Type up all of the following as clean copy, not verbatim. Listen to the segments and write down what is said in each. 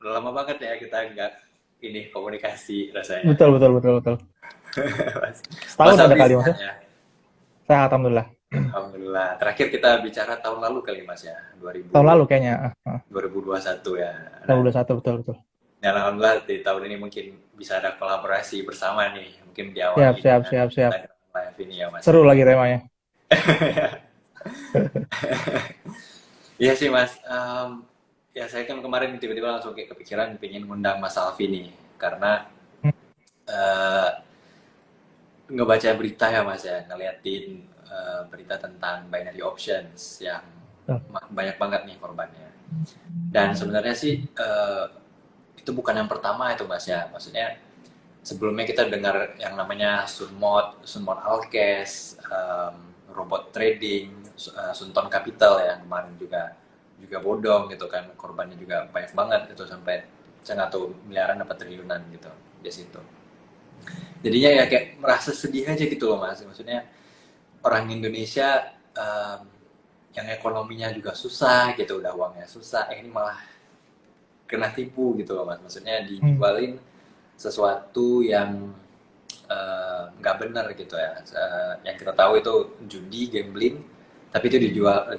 Udah lama banget ya kita nggak ini komunikasi rasanya. Betul, betul, betul, betul. Mas, Mas Setahun ada Alfi kali Mas sehat ya. ya? Sehat, alhamdulillah. Alhamdulillah. Terakhir kita bicara tahun lalu kali Mas ya, Tahun lalu kayaknya. 2021 ya. Nah, 2021 betul, betul. ya alhamdulillah di tahun ini mungkin bisa ada kolaborasi bersama nih. Mungkin Siap, diawali siap, dengan siap, siap. Instagram Live ini ya Mas Seru ya. lagi temanya. Iya sih Mas. Ya saya kan kemarin tiba-tiba langsung kayak kepikiran pengen ngundang Mas Alfi nih. Karena Hmm, eh, ngebaca berita ya Mas ya, ngeliatin berita tentang binary options yang betul. banyak banget nih korbannya. Dan sebenarnya sih itu bukan yang pertama itu Mas ya. Maksudnya sebelumnya kita dengar yang namanya Sunmod, Sunmod Alkes, robot trading, Sunton Capital yang kemarin juga bodong gitu kan, korbannya juga banyak banget itu sampai saya nggak tahu miliaran apa triliunan gitu di situ. Jadinya ya kayak merasa sedih aja gitu loh Mas. Maksudnya orang Indonesia yang ekonominya juga susah gitu, udah uangnya susah, ini malah kena tipu gitu loh Mas. Maksudnya Hmm. dijualin sesuatu yang nggak benar gitu ya. Yang kita tahu itu judi, gambling, tapi itu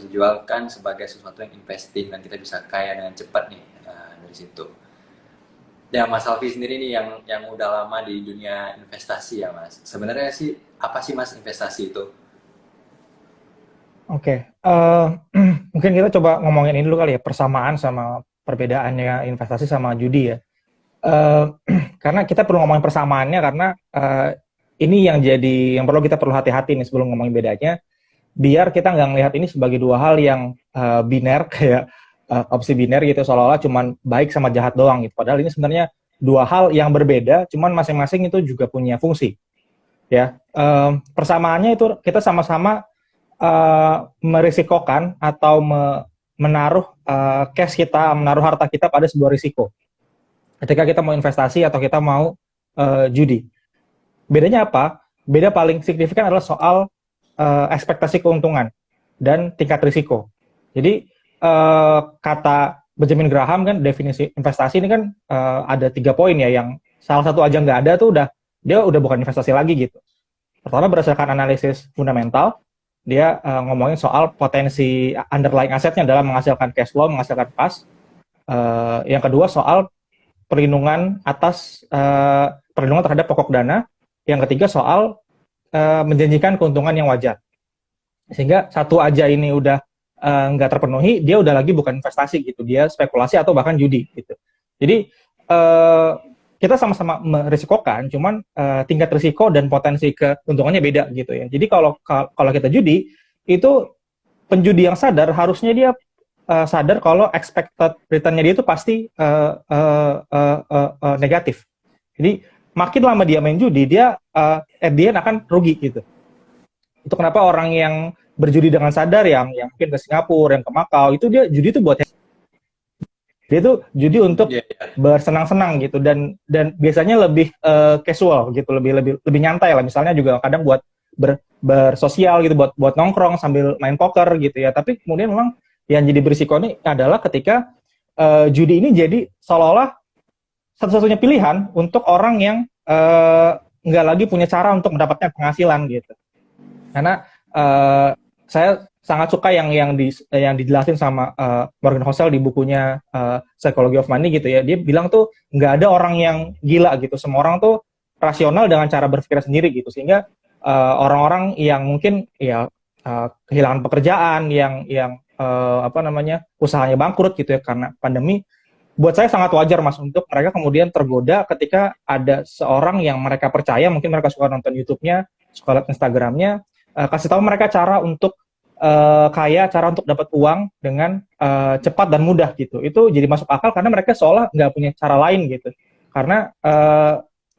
dijualkan sebagai sesuatu yang investing dan kita bisa kaya dengan cepat nih dari situ. Ya Mas Alfi sendiri nih yang udah lama di dunia investasi ya Mas. Sebenarnya sih apa sih Mas investasi itu? Oke. Mungkin kita coba ngomongin ini dulu kali ya, persamaan sama perbedaannya investasi sama judi ya. Eh, karena kita perlu ngomongin persamaannya karena ini yang perlu kita perlu hati-hati nih sebelum ngomongin bedanya, biar kita nggak ngelihat ini sebagai dua hal yang biner kayak opsi biner gitu seolah-olah cuman baik sama jahat doang gitu. Padahal ini sebenarnya dua hal yang berbeda, cuman masing-masing itu juga punya fungsi ya. Persamaannya itu kita sama-sama merisikokan atau menaruh cash kita, menaruh harta kita pada sebuah risiko. Ketika kita mau investasi atau kita mau judi. Bedanya apa? Beda paling signifikan adalah soal ekspektasi keuntungan dan tingkat risiko. Jadi kata Benjamin Graham kan definisi investasi ini kan ada 3 poin ya, yang salah satu aja nggak ada tuh dia udah bukan investasi lagi gitu. Pertama berdasarkan analisis fundamental, dia ngomongin soal potensi underlying asetnya dalam menghasilkan cash flow, menghasilkan kas. Yang kedua soal perlindungan terhadap pokok dana. Yang ketiga soal menjanjikan keuntungan yang wajar. Sehingga satu aja ini udah nggak terpenuhi, dia udah lagi bukan investasi gitu, dia spekulasi atau bahkan judi gitu. Jadi uh, kita sama-sama merisikokan, cuman tingkat risiko dan potensi keuntungannya beda gitu ya. Jadi kalau kita judi, itu penjudi yang sadar harusnya dia sadar kalau expected return-nya dia itu pasti negatif. Jadi makin lama dia main judi, dia at the end akan rugi gitu. Itu kenapa orang yang berjudi dengan sadar, yang mungkin ke Singapura, yang ke Makau, itu dia judi itu buat dia tuh judi untuk Iya, yeah, yeah. bersenang-senang gitu, dan biasanya lebih casual gitu, lebih lebih lebih nyantai lah. Misalnya juga kadang buat bersosial gitu, buat nongkrong sambil main poker gitu ya. Tapi kemudian memang yang jadi berisiko ini adalah ketika judi ini jadi seolah-olah satu-satunya pilihan untuk orang yang nggak lagi punya cara untuk mendapatkan penghasilan gitu. Karena saya sangat suka yang dijelasin sama Morgan Housel di bukunya Psychology of Money gitu ya. Dia bilang tuh nggak ada orang yang gila gitu. Semua orang tuh rasional dengan cara berpikir sendiri gitu. Sehingga orang-orang yang mungkin ya kehilangan pekerjaan, yang apa namanya, usahanya bangkrut gitu ya karena pandemi, buat saya sangat wajar Mas untuk mereka kemudian tergoda ketika ada seorang yang mereka percaya, mungkin mereka suka nonton YouTube-nya, suka lihat Instagram-nya, kasih tahu mereka cara untuk kaya, cara untuk dapat uang dengan cepat dan mudah gitu. Itu jadi masuk akal karena mereka seolah nggak punya cara lain gitu. Karena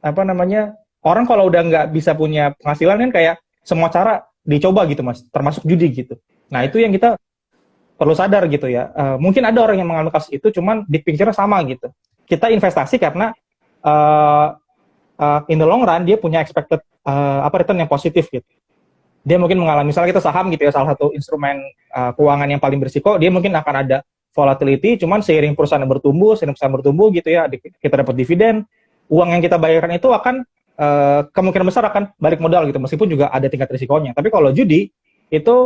apa namanya, orang kalau udah nggak bisa punya penghasilan kan kayak semua cara dicoba gitu Mas, termasuk judi gitu. Nah itu yang kita perlu sadar gitu ya. Mungkin ada orang yang mengalami kasus itu, cuman di picture sama gitu. Kita investasi karena uh, in the long run dia punya expected return yang positif gitu. Dia mungkin mengalami, misalnya kita saham gitu ya, salah satu instrumen keuangan yang paling berisiko, dia mungkin akan ada volatility, cuman seiring perusahaan bertumbuh gitu ya, kita dapat dividen, uang yang kita bayarkan itu akan kemungkinan besar akan balik modal gitu, meskipun juga ada tingkat risikonya. Tapi kalau judi itu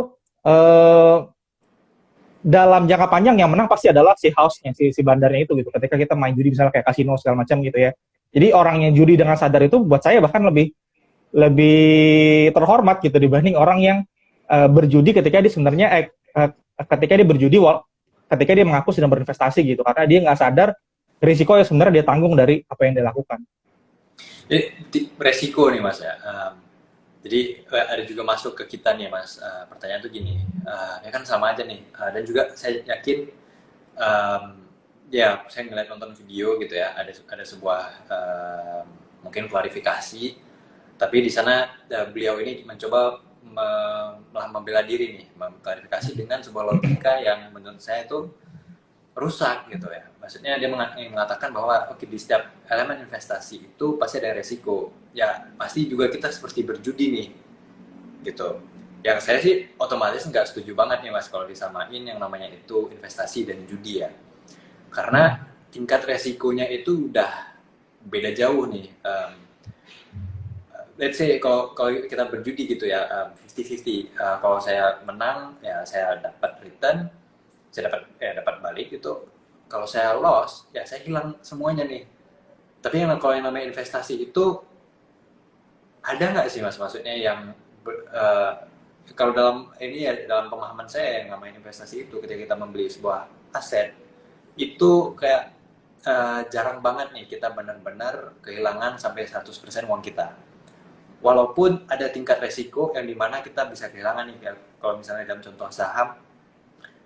dalam jangka panjang yang menang pasti adalah si house-nya, si bandarnya itu gitu. Ketika kita main judi misalnya kayak kasino segala macam gitu ya. Jadi orang yang judi dengan sadar itu buat saya bahkan lebih terhormat gitu dibanding orang yang berjudi ketika dia sebenarnya ketika dia berjudi ketika dia mengaku sedang berinvestasi gitu, karena dia nggak sadar risiko yang sebenarnya dia tanggung dari apa yang dia lakukan. Resiko nih Mas ya. Jadi ada juga masuk ke kita nih Mas. Pertanyaan tuh gini, ya kan sama aja nih. Dan juga saya yakin, ya saya ngeliat nonton video gitu ya. Ada sebuah mungkin klarifikasi, tapi di sana beliau ini mencoba membela diri nih, mengklarifikasi dengan sebuah logika yang menurut saya itu rusak gitu ya. Maksudnya dia mengatakan bahwa oke, di setiap elemen investasi itu pasti ada resiko. Ya pasti juga kita seperti berjudi nih gitu. Yang saya sih otomatis nggak setuju banget nih Mas kalau disamain yang namanya itu investasi dan judi ya. Karena tingkat resikonya itu udah beda jauh nih. Let's say kalau kita berjudi gitu ya, 50-50. Kalau saya menang ya saya dapat return, saya dapat balik gitu. Kalau saya loss ya saya hilang semuanya nih. Tapi kalau yang namanya investasi itu ada nggak sih Mas, maksudnya yang kalau dalam ini ya, dalam pemahaman saya yang namanya investasi itu ketika kita membeli sebuah aset itu kayak jarang banget nih kita benar-benar kehilangan sampai 100% uang kita. Walaupun ada tingkat resiko yang dimana kita bisa kehilangan nih, kalau misalnya dalam contoh saham,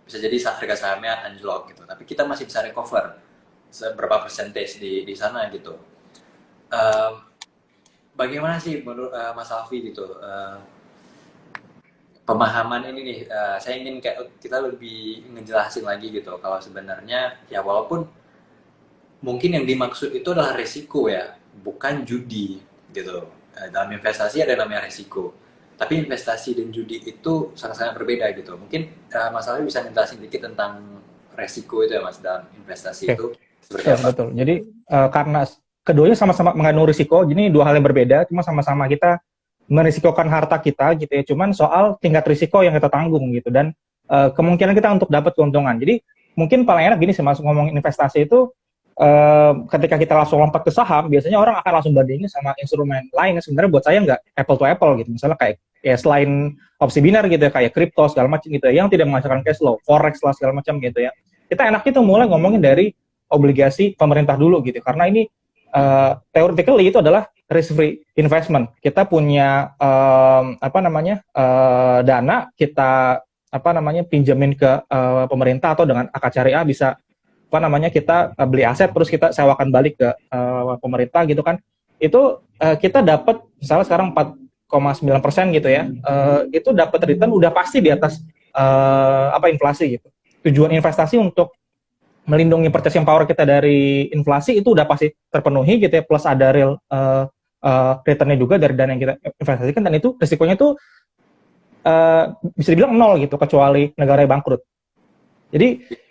bisa jadi harga sahamnya anjlok gitu, tapi kita masih bisa recover seberapa persentage di sana gitu. Bagaimana sih menurut Mas Alfi gitu, pemahaman ini nih, saya ingin kayak kita lebih ngejelasin lagi gitu, kalau sebenarnya ya walaupun mungkin yang dimaksud itu adalah resiko ya, bukan judi gitu. Dalam investasi ada namanya resiko, tapi investasi dan judi itu sangat-sangat berbeda gitu. Mungkin Mas Alfi bisa ngejelasin dikit tentang resiko itu ya Mas, dalam investasi itu seperti apa? Betul. Jadi karena keduanya sama-sama mengandung risiko, jadi dua hal yang berbeda, cuma sama-sama kita merisikokan harta kita gitu ya. Cuman soal tingkat risiko yang kita tanggung gitu, dan kemungkinan kita untuk dapat keuntungan. Jadi mungkin paling enak gini sih Mas, ngomongin investasi itu, ketika kita langsung lompat ke saham, biasanya orang akan langsung bandingin sama instrumen lain yang sebenarnya buat saya nggak apple to apple gitu. Misalnya kayak ya selain opsi binar gitu ya, kayak kripto segala macam gitu ya, yang tidak menghasilkan cash flow, forex lah segala macam gitu ya. Kita enaknya tuh mulai ngomongin dari obligasi pemerintah dulu gitu, karena ini theoretically itu adalah risk free investment. Kita punya dana, kita pinjemin ke pemerintah atau dengan akad syariah bisa kita beli aset terus kita sewakan balik ke pemerintah gitu kan. Itu kita dapat misalnya sekarang 4,9% gitu ya. Itu dapat return udah pasti di atas inflasi gitu. Tujuan investasi untuk melindungi purchasing power kita dari inflasi itu udah pasti terpenuhi gitu ya, plus ada real returnnya juga dari dana yang kita investasikan, dan itu risikonya tuh bisa dibilang nol gitu, kecuali negara yang bangkrut. Jadi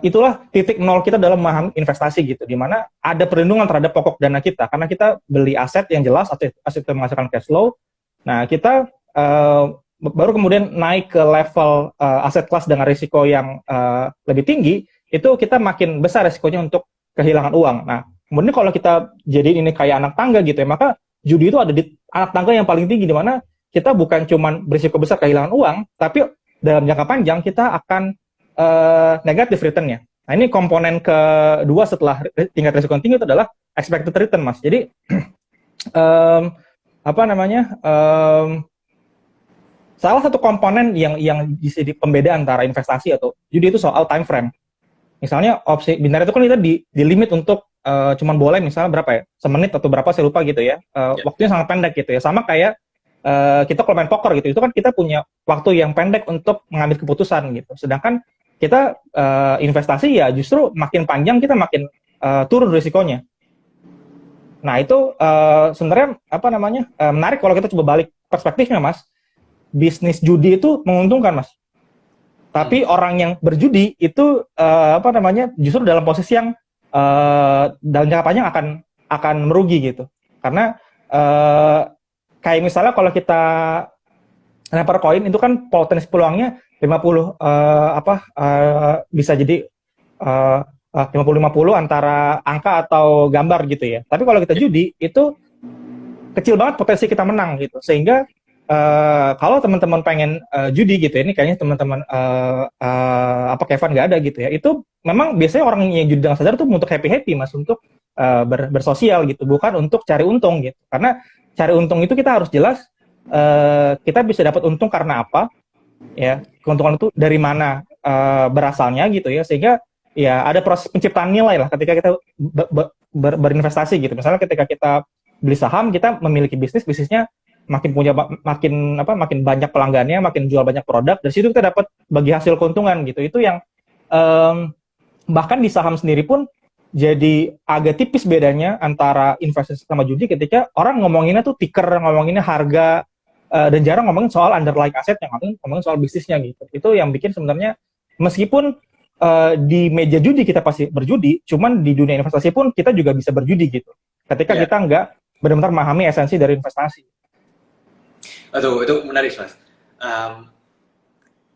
itulah titik nol kita dalam memahami investasi gitu, di mana ada perlindungan terhadap pokok dana kita, karena kita beli aset yang jelas, aset yang menghasilkan cash flow. Nah, kita baru kemudian naik ke level aset kelas dengan risiko yang lebih tinggi, itu kita makin besar risikonya untuk kehilangan uang. Nah, kemudian kalau kita jadi ini kayak anak tangga gitu ya, maka judi itu ada di anak tangga yang paling tinggi, di mana kita bukan cuma berisiko besar kehilangan uang, tapi dalam jangka panjang kita akan negatif return-nya. Nah, ini komponen kedua setelah tingkat risiko yang tinggi itu adalah expected return, Mas. Jadi salah satu komponen yang bisa di pembeda antara investasi atau judi itu soal time frame. Misalnya opsi binar itu kan kita di limit untuk cuman boleh misalnya berapa ya, semenit atau berapa saya lupa gitu ya. Waktunya sangat pendek gitu ya. Sama kayak kita kalau main poker gitu, itu kan kita punya waktu yang pendek untuk mengambil keputusan gitu. Sedangkan kita investasi ya justru makin panjang kita makin turun risikonya. Nah itu sebenarnya menarik kalau kita coba balik perspektifnya Mas. Bisnis judi itu menguntungkan Mas. Tapi orang yang berjudi itu apa namanya justru dalam posisi yang dalam jangka panjang akan merugi gitu. Karena kayak misalnya kalau kita lempar koin itu kan potensi peluangnya 50 bisa jadi 50-50 antara angka atau gambar gitu ya. Tapi kalau kita judi itu kecil banget potensi kita menang gitu. Sehingga kalau teman-teman pengen judi gitu ya, ini kayaknya teman-teman Kevin nggak ada gitu ya. Itu memang biasanya orang yang judi dengan sadar tuh untuk happy Mas, untuk bersosial gitu, bukan untuk cari untung gitu. Karena cari untung itu kita harus jelas kita bisa dapat untung karena apa ya, keuntungan itu dari mana berasalnya gitu ya, sehingga ya ada proses penciptaan nilai lah ketika kita berinvestasi gitu. Misalnya ketika kita beli saham, kita memiliki bisnisnya makin banyak pelanggannya, makin jual banyak produk, dari situ kita dapat bagi hasil keuntungan gitu. Itu yang bahkan di saham sendiri pun jadi agak tipis bedanya antara investasi sama judi, ketika orang ngomonginnya tuh ticker, ngomonginnya harga, dan jarang ngomongin soal underlying asetnya, ngomongin soal bisnisnya gitu. Itu yang bikin sebenarnya meskipun di meja judi kita pasti berjudi, cuman di dunia investasi pun kita juga bisa berjudi gitu. Ketika kita nggak benar-benar memahami esensi dari investasi. Aduh, itu menarik Mas.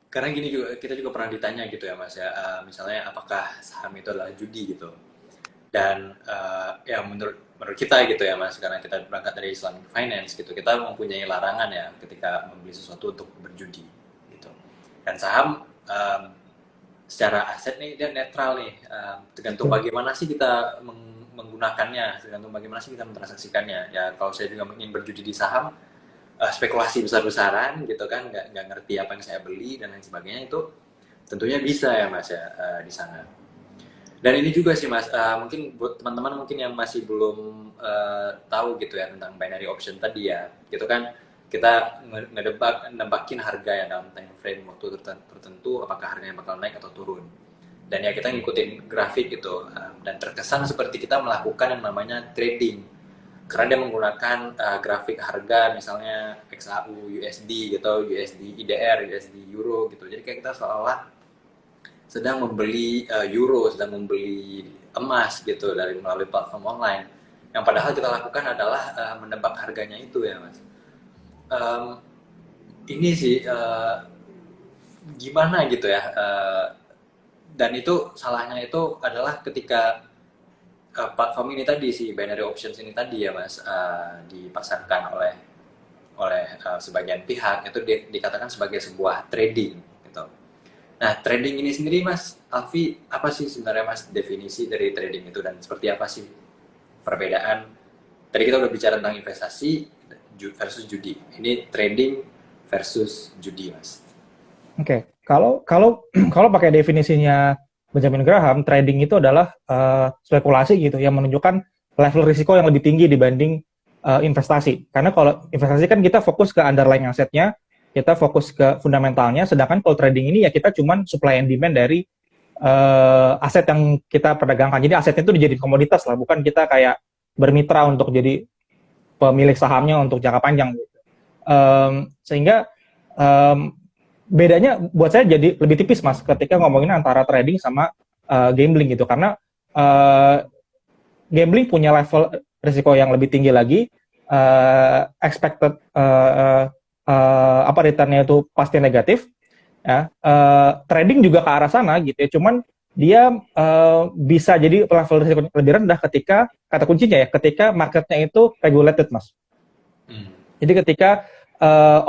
Karena gini juga, kita juga pernah ditanya gitu ya Mas ya, misalnya apakah saham itu adalah judi gitu. Dan ya menurut kita gitu ya Mas, karena kita berangkat dari Islamic Finance gitu, kita mempunyai larangan ya ketika membeli sesuatu untuk berjudi gitu. Dan saham secara aset nih dia netral nih, tergantung bagaimana sih kita menggunakannya, tergantung bagaimana sih kita mentransaksikannya. Ya kalau saya juga ingin berjudi di saham, spekulasi besar-besaran gitu kan, nggak ngerti apa yang saya beli dan lain sebagainya, itu tentunya bisa ya Mas ya di sana. Dan ini juga sih Mas, mungkin buat teman-teman mungkin yang masih belum tahu gitu ya tentang binary option tadi ya, gitu kan kita nebakin harga ya dalam time frame waktu tertentu, apakah harganya bakal naik atau turun. Dan ya kita ngikutin grafik gitu, dan terkesan seperti kita melakukan yang namanya trading, karena dia menggunakan grafik harga misalnya XAU USD gitu, USD IDR, USD Euro gitu. Jadi kayak kita seolah sedang membeli euro, sedang membeli emas gitu melalui platform online. Yang padahal kita lakukan adalah menebak harganya itu ya Mas. Ini sih gimana gitu ya, dan itu salahnya itu adalah ketika platform ini tadi, si binary options ini tadi ya Mas, dipasarkan oleh sebagian pihak, itu dikatakan sebagai sebuah trading gitu. Nah, trading ini sendiri Mas Alfi, apa sih sebenarnya Mas definisi dari trading itu, dan seperti apa sih perbedaan? Tadi kita udah bicara tentang investasi versus judi. Ini trading versus judi Mas. Oke. Kalau pakai definisinya Benjamin Graham, trading itu adalah spekulasi gitu, yang menunjukkan level risiko yang lebih tinggi dibanding investasi. Karena kalau investasi kan kita fokus ke underlying asetnya, kita fokus ke fundamentalnya, sedangkan kalau trading ini ya kita cuman supply and demand dari aset yang kita perdagangkan. Jadi asetnya itu dijadiin komoditas lah, bukan kita kayak bermitra untuk jadi pemilik sahamnya untuk jangka panjang gitu. Sehingga bedanya buat saya jadi lebih tipis Mas ketika ngomongin antara trading sama gambling gitu, karena gambling punya level risiko yang lebih tinggi lagi, expected returnnya itu pasti negatif ya. Trading juga ke arah sana gitu ya, cuman dia bisa jadi level risiko lebih rendah ketika, kata kuncinya ya, ketika marketnya itu regulated Mas. Jadi ketika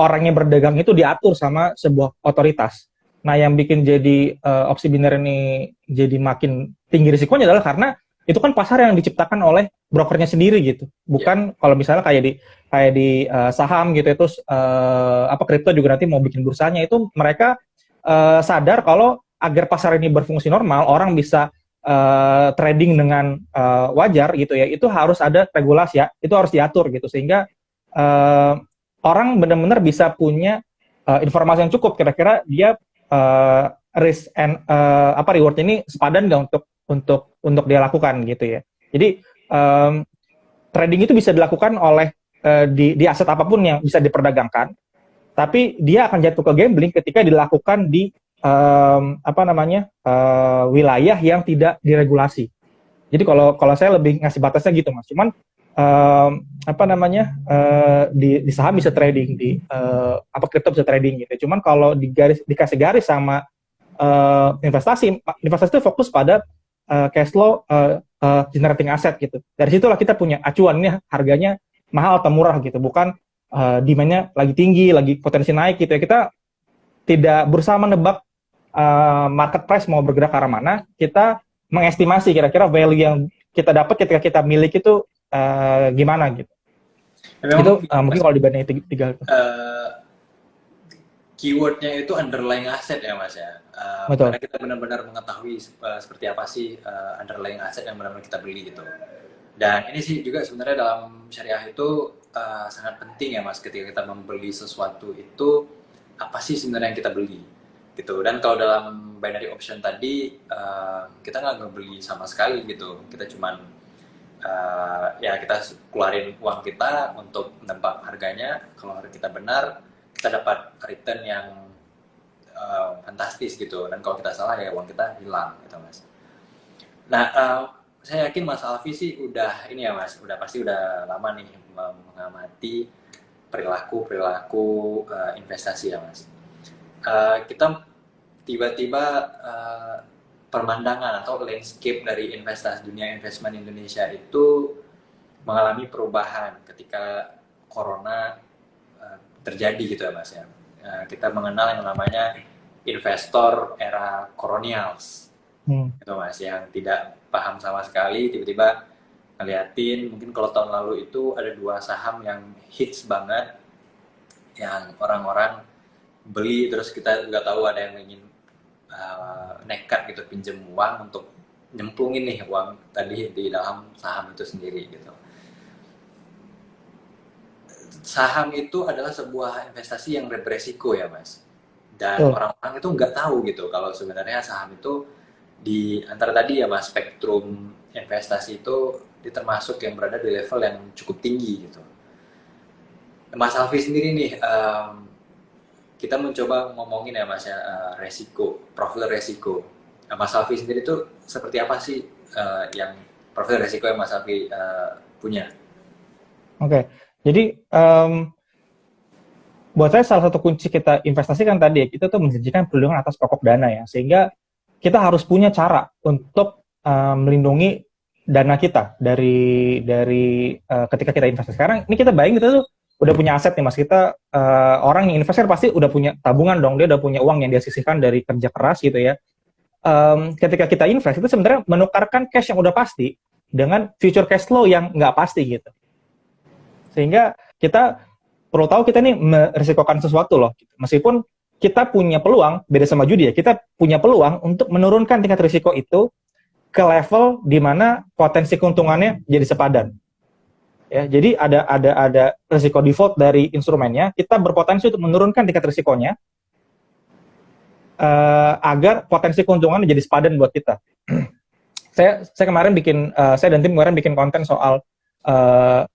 orang yang berdagang itu diatur sama sebuah otoritas. Nah, yang bikin jadi opsi biner ini jadi makin tinggi risikonya adalah karena itu kan pasar yang diciptakan oleh brokernya sendiri gitu. Bukan kalau misalnya kayak di saham gitu, itu kripto juga nanti mau bikin bursanya, itu mereka sadar kalau agar pasar ini berfungsi normal, orang bisa trading dengan wajar gitu ya, itu harus ada regulasi ya, itu harus diatur gitu, sehingga orang benar-benar bisa punya informasi yang cukup kira-kira dia risk and reward ini sepadan nggak untuk dia lakukan gitu ya. Jadi trading itu bisa dilakukan oleh di aset apapun yang bisa diperdagangkan, tapi dia akan jatuh ke gambling ketika dilakukan di wilayah yang tidak diregulasi. Jadi kalau saya lebih ngasih batasnya gitu Mas. Cuman di saham bisa trading, di kripto bisa trading gitu. Cuman kalau dikasih garis sama investasi itu fokus pada cash flow generating asset gitu. Dari situlah kita punya acuan ini harganya mahal atau murah gitu, bukan demand-nya lagi tinggi, lagi potensi naik gitu ya. Kita tidak berusaha menebak market price mau bergerak ke arah mana, kita mengestimasi kira-kira value yang kita dapat ketika kita milik itu gimana gitu. Itu mungkin kalau dibanding tiga keywordnya itu underlying asset ya Mas ya. Karena kita benar-benar mengetahui seperti apa sih underlying asset yang benar-benar kita beli gitu. Dan ini sih juga sebenarnya dalam syariah itu sangat penting ya Mas, ketika kita membeli sesuatu itu apa sih sebenarnya yang kita beli gitu. Dan kalau dalam binary option tadi kita nggak ngebeli sama sekali gitu, kita cuman ya kita keluarin uang kita untuk menebak harganya. Kalau harga kita benar, kita dapat return yang fantastis gitu, dan kalau kita salah ya uang kita hilang gitu Mas. Nah saya yakin Mas Alfi sih udah ini ya Mas, pasti udah lama nih mengamati perilaku investasi ya Mas. Kita tiba-tiba pemandangan atau landscape dari dunia investment Indonesia itu mengalami perubahan ketika corona terjadi gitu ya Mas ya. Kita mengenal yang namanya investor era colonials gitu Mas, yang tidak paham sama sekali, tiba-tiba ngeliatin, mungkin kalau tahun lalu itu ada 2 saham yang hits banget, yang orang-orang beli, terus kita nggak tahu ada yang ingin nekat gitu pinjem uang untuk nyemplungin nih uang tadi di dalam saham itu sendiri gitu. Saham itu adalah sebuah investasi yang beresiko ya Mas, dan orang-orang itu nggak tahu gitu kalau sebenarnya saham itu di antara tadi ya Mas, spektrum investasi itu termasuk yang berada di level yang cukup tinggi gitu. Mas Alfi sendiri nih, kita mencoba ngomongin ya Mas ya, profil resiko. Nah, Mas Alfi sendiri itu seperti apa sih yang profil resiko yang Mas Alfi punya? Oke. Jadi buat saya salah satu kunci kita investasi kan tadi ya, kita tuh menjanjikan perlindungan atas pokok dana ya, sehingga kita harus punya cara untuk melindungi dana kita dari ketika kita investasi. Sekarang ini kita bayangin kita tuh udah punya aset nih Mas, kita orang yang investor pasti udah punya tabungan dong, dia udah punya uang yang dia sisihkan dari kerja keras gitu ya. Ketika kita invest itu sebenarnya menukarkan cash yang udah pasti dengan future cash flow yang nggak pasti gitu. Sehingga kita perlu tahu kita nih merisikokan sesuatu loh. Meskipun kita punya peluang, beda sama judi ya, kita punya peluang untuk menurunkan tingkat risiko itu ke level di mana potensi keuntungannya jadi sepadan. Ya, jadi ada risiko default dari instrumennya, kita berpotensi untuk menurunkan tingkat risikonya agar potensi keuntungannya jadi sepadan buat kita. Saya kemarin saya dan tim kemarin bikin konten soal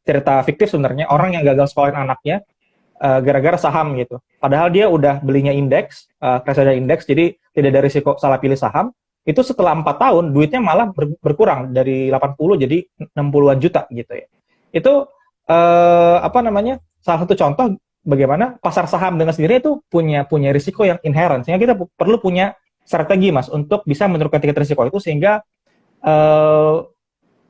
cerita fiktif sebenarnya, orang yang gagal sekolahin anaknya gara-gara saham gitu. Padahal dia udah belinya indeks, reksadana indeks, jadi tidak ada risiko salah pilih saham. Itu setelah 4 tahun, duitnya malah berkurang dari 80 jadi 60-an juta gitu ya. Itu salah satu contoh bagaimana pasar saham dengan sendiri itu punya risiko yang inherent, sehingga kita perlu punya strategi Mas untuk bisa menurunkan tingkat risiko itu, sehingga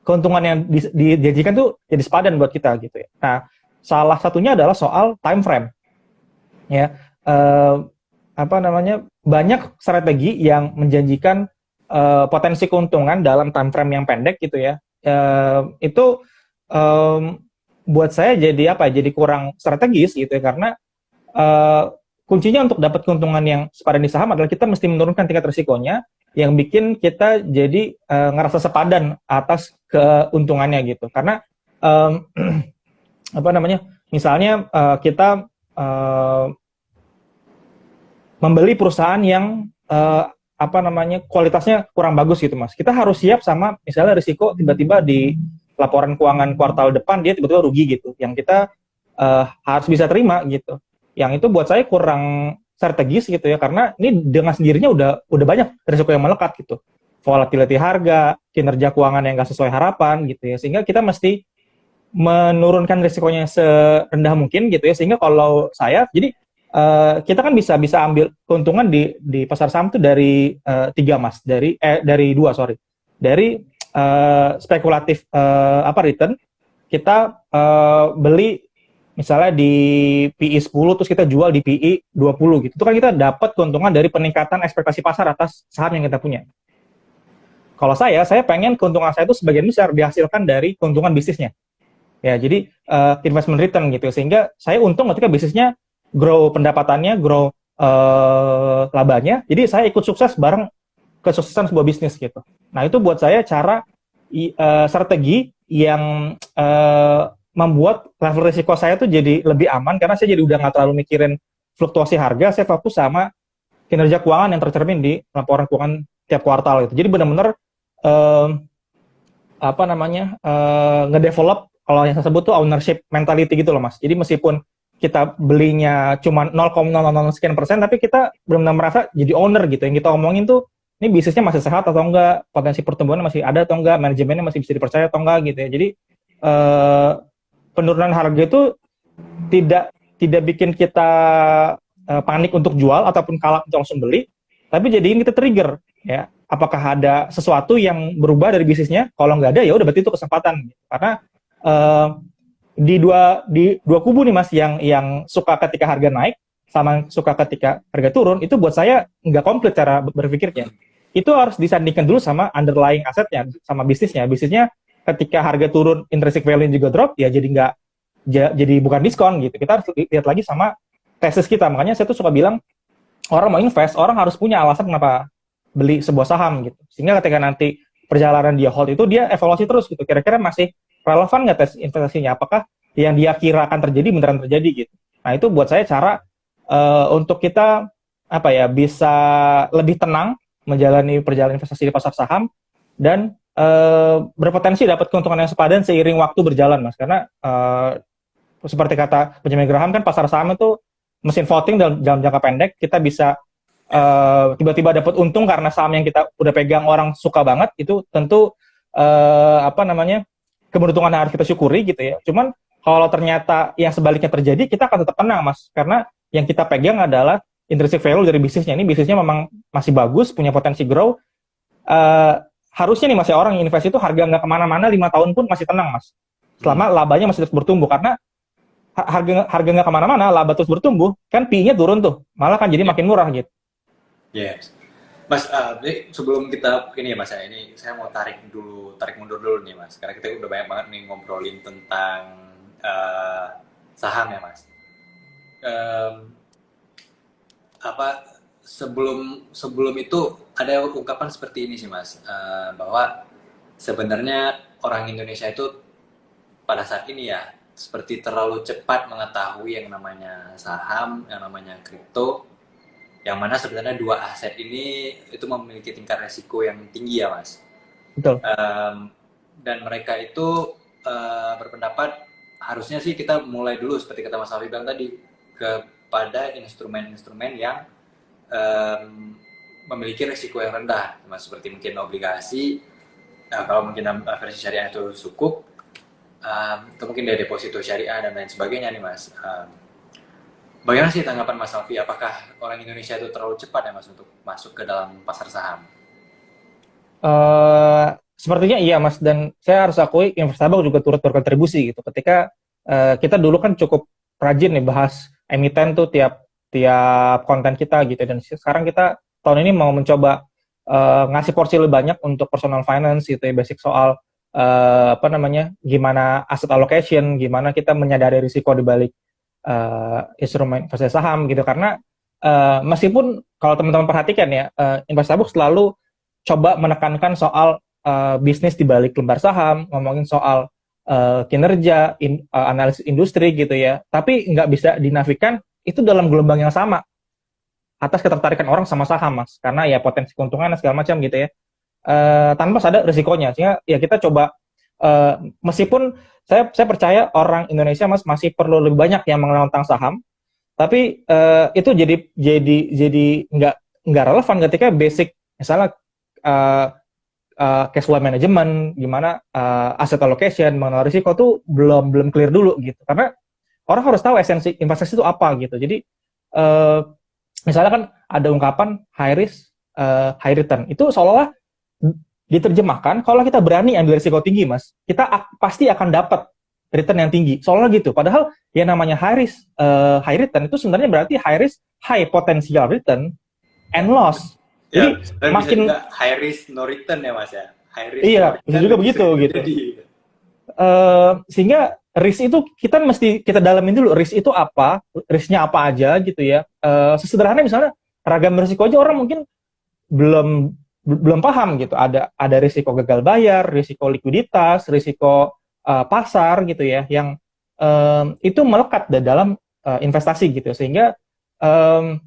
keuntungan yang dijanjikan tuh jadi sepadan buat kita gitu ya. Nah, salah satunya adalah soal time frame. Ya, banyak strategi yang menjanjikan potensi keuntungan dalam time frame yang pendek gitu ya. Itu buat saya jadi kurang strategis gitu ya, karena kuncinya untuk dapat keuntungan yang sepadan di saham adalah kita mesti menurunkan tingkat risikonya, yang bikin kita jadi ngerasa sepadan atas keuntungannya gitu. Karena misalnya kita membeli perusahaan yang kualitasnya kurang bagus gitu Mas. Kita harus siap sama misalnya risiko tiba-tiba di laporan keuangan kuartal depan dia tiba-tiba rugi gitu, yang kita harus bisa terima gitu. Yang itu buat saya kurang strategis gitu ya, karena ini dengan sendirinya udah banyak risiko yang melekat gitu. Volatility harga, kinerja keuangan yang nggak sesuai harapan gitu ya, sehingga kita mesti menurunkan risikonya serendah mungkin gitu ya, sehingga kalau saya jadi kita kan bisa ambil keuntungan di pasar saham tuh dari tiga mas, dari dua, sorry, dari spekulatif return. Kita beli misalnya di PE 10 terus kita jual di PE 20 gitu. Itu kan kita dapat keuntungan dari peningkatan ekspektasi pasar atas saham yang kita punya. Kalau saya pengen keuntungan saya itu sebagian besar dihasilkan dari keuntungan bisnisnya. Ya, jadi investment return gitu. Sehingga saya untung ketika bisnisnya grow pendapatannya, grow labanya. Jadi saya ikut sukses bareng kesuksesan sebuah bisnis gitu. Nah, itu buat saya cara strategi yang membuat level risiko saya tuh jadi lebih aman, karena saya jadi udah nggak terlalu mikirin fluktuasi harga, saya fokus sama kinerja keuangan yang tercermin di laporan keuangan tiap kuartal gitu. Jadi benar-benar ngedevelop, kalau yang saya sebut tuh ownership mentality gitu loh mas. Jadi meskipun kita belinya cuma 0,00 sekian persen, tapi kita benar-benar merasa jadi owner gitu. Yang kita omongin tuh, ini bisnisnya masih sehat atau enggak, potensi pertumbuhannya masih ada atau enggak, manajemennya masih bisa dipercaya atau enggak gitu ya. Jadi penurunan harga itu tidak bikin kita panik untuk jual ataupun kalah untuk langsung beli, tapi jadiin kita trigger ya. Apakah ada sesuatu yang berubah dari bisnisnya? Kalau nggak ada ya udah berarti itu kesempatan. Karena di dua kubu nih mas, yang suka ketika harga naik sama suka ketika harga turun, itu buat saya nggak komplit cara berpikirnya. Itu harus disandingkan dulu sama underlying asetnya, sama bisnisnya. Bisnisnya ketika harga turun, intrinsic value juga drop, ya jadi bukan diskon gitu. Kita harus lihat lagi sama tesis kita. Makanya saya tuh suka bilang, orang mau invest, orang harus punya alasan kenapa beli sebuah saham gitu. Sehingga ketika nanti perjalanan dia hold itu, dia evaluasi terus gitu. Kira-kira masih relevan nggak tes investasinya? Apakah yang dia kira akan terjadi beneran terjadi gitu. Nah, itu buat saya cara untuk kita bisa lebih tenang menjalani perjalanan investasi di pasar saham, dan berpotensi dapat keuntungan yang sepadan seiring waktu berjalan mas. Karena seperti kata Benjamin Graham kan, pasar saham itu mesin voting dalam jangka pendek. Kita bisa tiba-tiba dapat untung karena saham yang kita udah pegang orang suka banget, itu tentu keberuntungan yang harus kita syukuri gitu ya. Cuman kalau ternyata yang sebaliknya terjadi, kita akan tetap tenang mas, karena yang kita pegang adalah intrinsic value dari bisnisnya. Ini bisnisnya memang masih bagus, punya potensi grow. Harusnya nih mas, ya, orang yang investasi itu harga nggak kemana-mana 5 tahun pun masih tenang mas, selama labanya masih terus bertumbuh. Karena harga nggak kemana-mana, laba terus bertumbuh, kan PI-nya turun tuh, malah kan jadi makin murah gitu. Yes. Mas, sebelum kita ini ya mas, ini saya mau tarik mundur dulu nih mas, karena kita udah banyak banget nih ngobrolin tentang saham ya mas. Sebelum itu ada ungkapan seperti ini sih mas, bahwa sebenarnya orang Indonesia itu pada saat ini ya seperti terlalu cepat mengetahui yang namanya saham, yang namanya kripto, yang mana sebenarnya dua aset ini itu memiliki tingkat resiko yang tinggi ya mas. Betul. Dan mereka itu berpendapat harusnya sih kita mulai dulu seperti kata Mas Alfi bilang tadi, kepada instrumen-instrumen yang memiliki risiko yang rendah, mas, seperti mungkin obligasi, kalau mungkin versi syariah itu sukuk, atau mungkin dari deposito syariah dan lain sebagainya nih mas. Bagaimana sih tanggapan Mas Alfi? Apakah orang Indonesia itu terlalu cepat ya mas untuk masuk ke dalam pasar saham? Sepertinya iya mas, dan saya harus akui Investabel juga turut berkontribusi gitu. Ketika kita dulu kan cukup rajin nih bahas emiten tuh tiap konten kita gitu, dan sekarang kita tahun ini mau mencoba ngasih porsi lebih banyak untuk personal finance gitu ya, basic soal gimana asset allocation, gimana kita menyadari risiko di balik instrumen investasi saham gitu. Karena meskipun kalau teman-teman perhatikan ya, Investabel selalu coba menekankan soal bisnis di balik lembar saham, ngomongin soal kinerja, analisis industri gitu ya, tapi nggak bisa dinafikan itu dalam gelombang yang sama atas ketertarikan orang sama saham mas, karena ya potensi keuntungan segala macam gitu ya, tanpa sadar risikonya. Sehingga ya kita coba, meskipun saya percaya orang Indonesia mas masih perlu lebih banyak yang mengenal tentang saham, Tapi itu jadi nggak relevan ketika basic misalnya uh, cash flow management, gimana asset allocation, mengenal risiko tuh belum clear dulu gitu. Karena orang harus tahu esensi investasi itu apa gitu. Jadi uh, misalnya kan ada ungkapan high risk, high return. Itu seolah-olah diterjemahkan kalau kita berani ambil risiko tinggi, Mas, kita pasti akan dapat return yang tinggi. Seolah gitu. Padahal yang namanya high risk, high return itu sebenarnya berarti high risk, high potential return and loss. Ya, Jadi dan bisa makin juga high risk no return ya Mas ya. High risk no iya, bisa return juga bisa begitu gitu. terjadi. Sehingga risk itu kita mesti kita dalamin dulu risk itu apa, risknya apa aja gitu ya. Sesederhana misalnya ragam risiko aja orang mungkin belum belum paham gitu. Ada risiko gagal bayar, risiko likuiditas, risiko pasar gitu ya, yang itu melekat dalam investasi gitu. Sehingga um,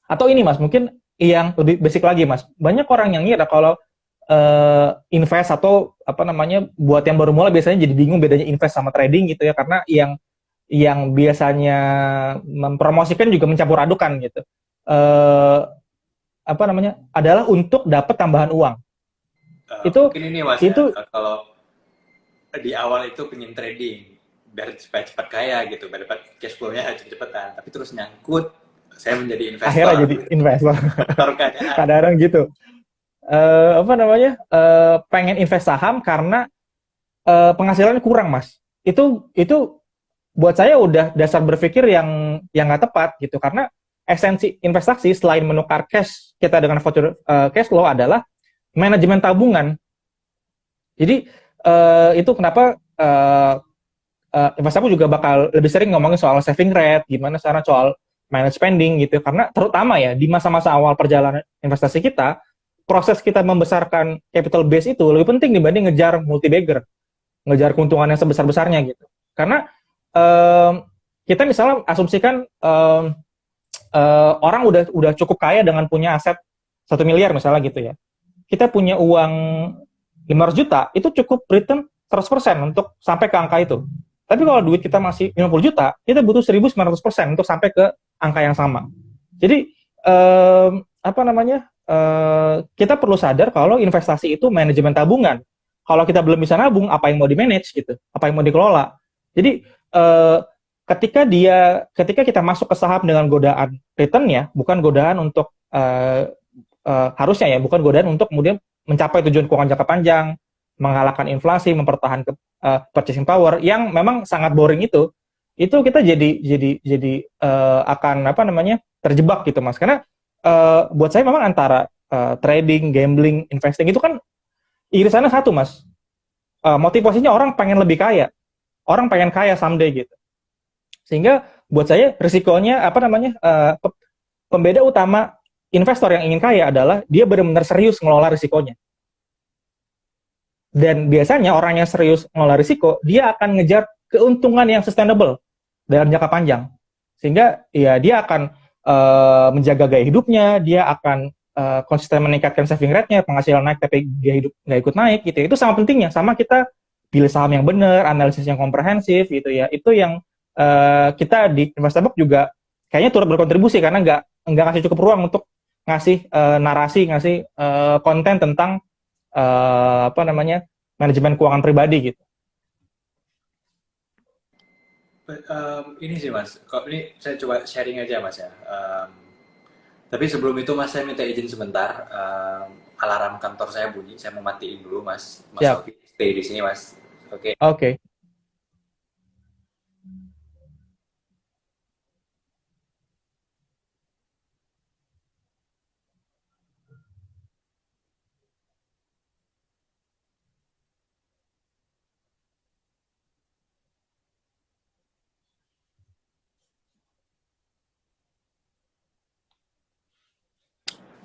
atau ini Mas, mungkin yang lebih basic lagi Mas. Banyak orang yang ngira kalau invest atau apa namanya buat yang baru mulai biasanya jadi bingung bedanya invest sama trading gitu ya, karena yang biasanya mempromosikan juga mencampur adukan gitu. Eh, apa namanya adalah untuk dapat tambahan uang. Itu Mungkin ini Mas ya, itu kalau di awal itu pengen trading biar supaya cepat kaya gitu, biar dapat cash flow-nya cepet-cepetan. Tapi terus nyangkut, saya menjadi akhirnya investor, jadi investor. investor kayaan. Kadang-kadang gitu. Apa namanya? Pengen invest saham karena penghasilannya kurang, Mas. Itu buat saya udah dasar berpikir yang nggak tepat gitu, karena esensi investasi selain menukar cash kita dengan future cash flow adalah manajemen tabungan. Jadi itu kenapa investasi juga bakal lebih sering ngomongin soal saving rate, gimana cara soal manage spending gitu, karena terutama ya di masa-masa awal perjalanan investasi kita, proses kita membesarkan capital base itu lebih penting dibanding ngejar multi bagger, ngejar keuntungan yang sebesar-besarnya gitu. Karena kita misalnya asumsikan orang udah cukup kaya dengan punya aset 1 miliar misalnya gitu ya. Kita punya uang 500 juta, itu cukup return 100% untuk sampai ke angka itu. Tapi kalau duit kita masih 50 juta, kita butuh 1.900% untuk sampai ke angka yang sama. Jadi apa namanya? Kita perlu sadar kalau investasi itu manajemen tabungan. Kalau kita belum bisa nabung, apa yang mau di manage gitu, apa yang mau dikelola. Jadi ketika kita masuk ke saham dengan godaan return-nya, bukan godaan untuk harusnya ya, bukan godaan untuk kemudian mencapai tujuan keuangan jangka panjang, mengalahkan inflasi, mempertahankan purchasing power yang memang sangat boring itu kita jadi akan apa namanya terjebak gitu Mas. Karena buat saya memang antara trading, gambling, investing itu kan irisannya satu Mas. Motivasinya orang pengen lebih kaya, orang pengen kaya someday gitu. Sehingga buat saya risikonya apa namanya pembeda utama investor yang ingin kaya adalah dia benar-benar serius ngelola risikonya. Dan biasanya orang yang serius ngelola risiko, dia akan ngejar keuntungan yang sustainable dalam jangka panjang. Sehingga ya dia akan menjaga gaya hidupnya, dia akan konsisten meningkatkan saving rate-nya, penghasilan naik tapi gaya hidup nggak ikut naik gitu. Itu sama pentingnya. Sama kita pilih saham yang benar, analisis yang komprehensif gitu ya. Itu yang kita di Investbox juga kayaknya turut berkontribusi karena nggak ngasih cukup ruang untuk ngasih narasi, ngasih konten tentang apa namanya manajemen keuangan pribadi gitu. Ini sih Mas, kalau ini saya coba sharing aja Mas ya. Tapi sebelum itu Mas, saya minta izin sebentar. Alarm kantor saya bunyi, saya mau matiin dulu Mas. Mas Siap. Alfi, stay di sini Mas. Oke. Oke.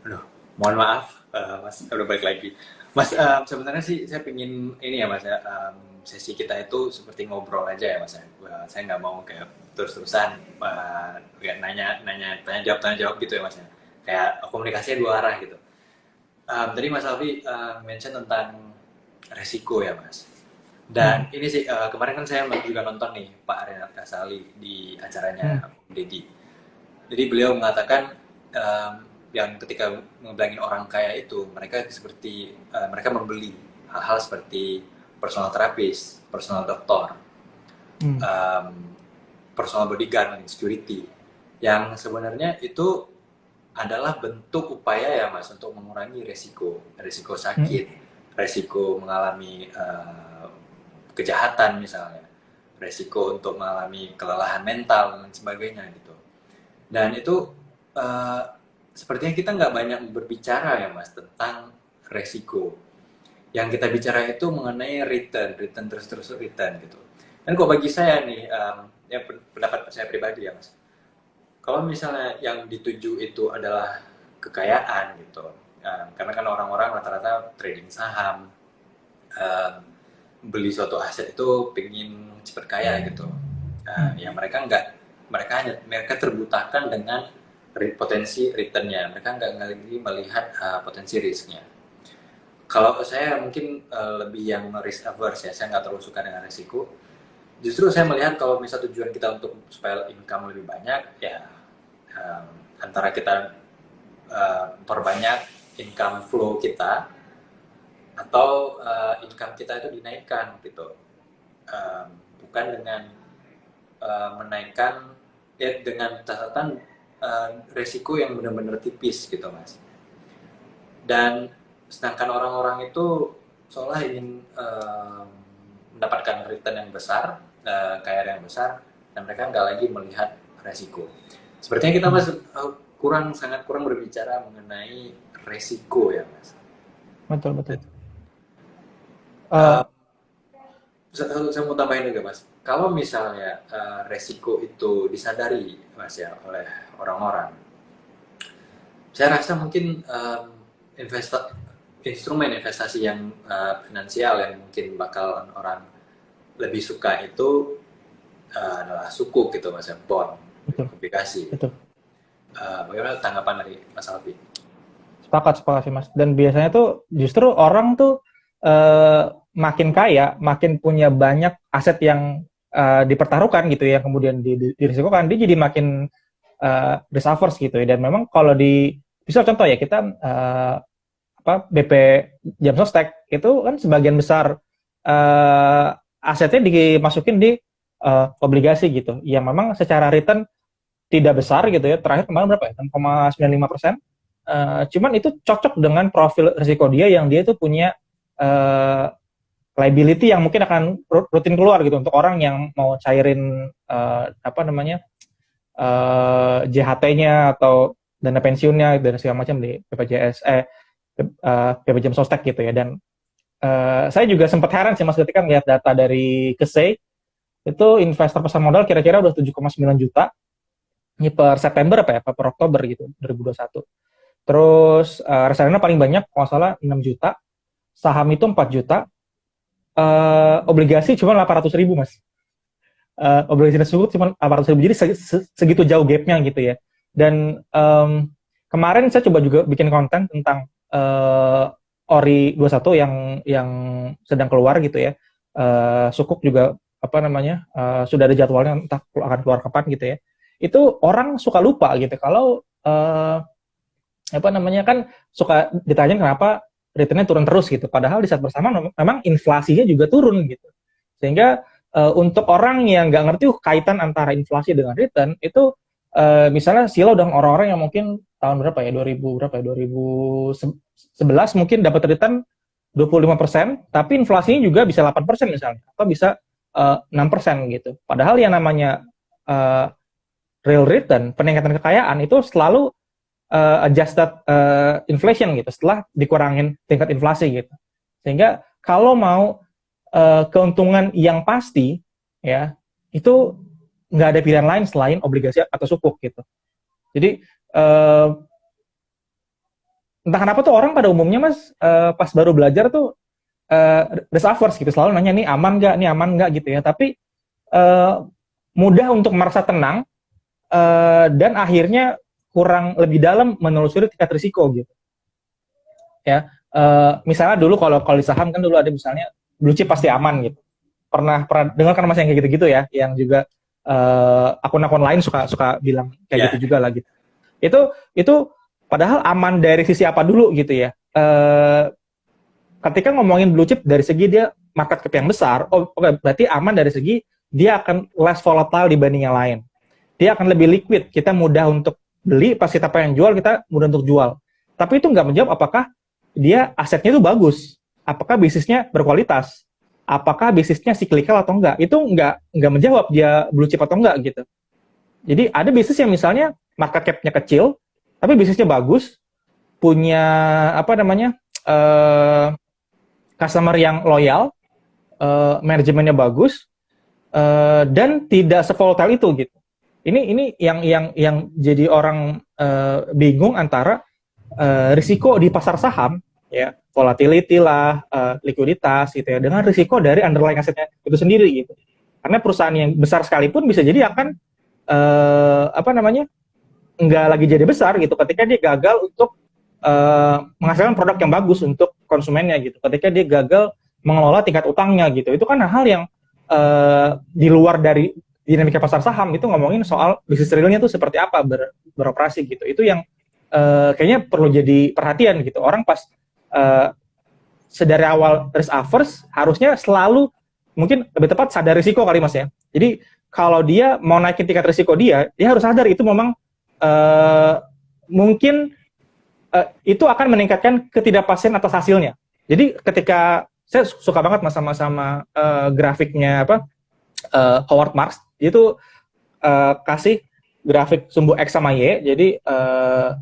Aduh, mohon maaf, Mas, udah balik lagi. Mas, sebenarnya sih saya pengen ini ya Mas ya, sesi kita itu seperti ngobrol aja ya Mas ya. Saya nggak mau kayak terus-terusan kayak nanya, tanya jawab gitu ya Mas ya. Kayak komunikasinya dua arah gitu. Tadi Mas Alfi mention tentang resiko ya Mas. Dan ini sih kemarin kan saya juga nonton nih Pak Renat Kasali di acaranya Om Deddy. Jadi beliau mengatakan yang ketika ngebilangin orang kaya itu mereka seperti mereka membeli hal-hal seperti personal terapis, personal doktor, um, personal bodyguard, security, yang sebenarnya itu adalah bentuk upaya ya Mas untuk mengurangi resiko sakit, resiko mengalami kejahatan misalnya, resiko untuk mengalami kelelahan mental dan sebagainya gitu. Dan itu sepertinya kita nggak banyak berbicara ya Mas tentang resiko. Yang kita bicara itu mengenai return terus return gitu. Dan kok bagi saya nih, ya pendapat saya pribadi ya Mas, kalau misalnya yang dituju itu adalah kekayaan gitu, karena kan orang-orang rata-rata trading saham, beli suatu aset itu pengen cepat kaya gitu, ya mereka terbutakan dengan potensi returnnya, mereka nggak lagi melihat potensi risknya. Kalau saya mungkin lebih yang risk averse ya, saya nggak terlalu suka dengan risiko. Justru saya melihat kalau misal tujuan kita untuk supaya income lebih banyak, ya antara kita perbanyak income flow kita atau income kita itu dinaikkan gitu, bukan dengan menaikkan ya dengan catatan resiko yang benar-benar tipis gitu Mas. Dan sedangkan orang-orang itu seolah ingin mendapatkan return yang besar, kekayaan yang besar, dan mereka nggak lagi melihat resiko. Sepertinya kita Mas sangat kurang berbicara mengenai resiko ya Mas. Betul. Saya mau tambahin juga Mas, kalau misalnya resiko itu disadari Mas ya oleh orang-orang, saya rasa mungkin instrumen investasi yang finansial yang mungkin bakal orang lebih suka itu adalah sukuk gitu Mas ya, bond, obligasi. Betul. Bagaimana tanggapan dari Mas Alfi? Sepakat sih Mas. Dan biasanya tuh justru orang tuh makin kaya, makin punya banyak aset yang dipertaruhkan gitu ya, kemudian dirisikokan, dia jadi makin risk averse gitu ya. Dan memang kalau bisa contoh ya, kita BP Jam Sostek itu kan sebagian besar asetnya dimasukin di obligasi gitu, yang memang secara return tidak besar gitu ya. Terakhir kemarin berapa ya? 6,95%. Cuman itu cocok dengan profil risiko dia, yang dia itu punya liability yang mungkin akan rutin keluar gitu untuk orang yang mau cairin JHT-nya atau dana pensiunnya dan segala macam di BPJS BPJS Sostek gitu ya. Dan saya juga sempat heran sih Mas ketika melihat data dari Kesei, itu investor pasar modal kira-kira udah 7,9 juta ini per September per Oktober gitu 2021. Terus reksadana paling banyak kalau salah 6 juta, saham itu 4 juta, obligasi cuma 800.000 Mas. Obligasi tersebut cuma 800.000, jadi segitu jauh gapnya gitu ya. Dan kemarin saya coba juga bikin konten tentang Ori 21 yang sedang keluar gitu ya. Sukuk juga sudah ada jadwalnya, entah akan keluar kapan gitu ya. Itu orang suka lupa gitu kalau kan suka ditanya kenapa returnnya turun terus gitu. Padahal di saat bersamaan memang inflasinya juga turun gitu. Sehingga untuk orang yang nggak ngerti kaitan antara inflasi dengan return itu misalnya silau dengan orang-orang yang mungkin tahun 2011 mungkin dapat return 25%, tapi inflasinya juga bisa 8% misalnya, atau bisa 6% gitu. Padahal yang namanya real return, peningkatan kekayaan itu selalu adjusted inflation gitu, setelah dikurangin tingkat inflasi gitu. Sehingga kalau mau keuntungan yang pasti ya, itu nggak ada pilihan lain selain obligasi atau sukuk gitu. Jadi entah kenapa tuh orang pada umumnya Mas pas baru belajar tuh risk averse gitu, selalu nanya nih aman nggak gitu ya. Tapi mudah untuk merasa tenang dan akhirnya kurang lebih dalam menelusuri tingkat risiko gitu. Ya, misalnya dulu kalau di saham kan dulu ada misalnya blue chip pasti aman gitu. Pernah dengar kan Mas yang kayak gitu-gitu ya, yang juga akun-akun lain suka bilang kayak Ya. gitu juga lah gitu. Itu padahal aman dari sisi apa dulu gitu ya. Ketika ngomongin blue chip dari segi dia market cap yang besar, berarti aman dari segi dia akan less volatile dibanding yang lain. Dia akan lebih liquid, kita mudah untuk beli, pas kita pengen jual, kita mudah untuk jual. Tapi itu nggak menjawab apakah dia asetnya itu bagus, apakah bisnisnya berkualitas, apakah bisnisnya cyclical atau enggak. Itu nggak menjawab dia blue chip atau enggak gitu. Jadi ada bisnis yang misalnya market cap-nya kecil, tapi bisnisnya bagus, punya apa namanya customer yang loyal, manajemennya bagus, dan tidak sevolatile itu gitu. Ini yang jadi orang bingung antara risiko di pasar saham, ya volatility lah, likuiditas gitu ya, dengan risiko dari underlying asetnya itu sendiri gitu. Karena perusahaan yang besar sekalipun bisa jadi akan apa namanya nggak lagi jadi besar gitu ketika dia gagal untuk menghasilkan produk yang bagus untuk konsumennya gitu. Ketika dia gagal mengelola tingkat utangnya gitu, itu kan hal yang di luar dari dinamika pasar saham. Itu ngomongin soal bisnis realnya tuh seperti apa beroperasi gitu. Itu yang kayaknya perlu jadi perhatian gitu. Orang pas sedari awal risk averse harusnya selalu mungkin lebih tepat sadar risiko kali Mas ya. Jadi kalau dia mau naikin tingkat risiko dia harus sadar itu memang mungkin itu akan meningkatkan ketidakpastian atas hasilnya. Jadi ketika saya suka banget Mas sama grafiknya Howard Marks, itu kasih grafik sumbu X sama Y, jadi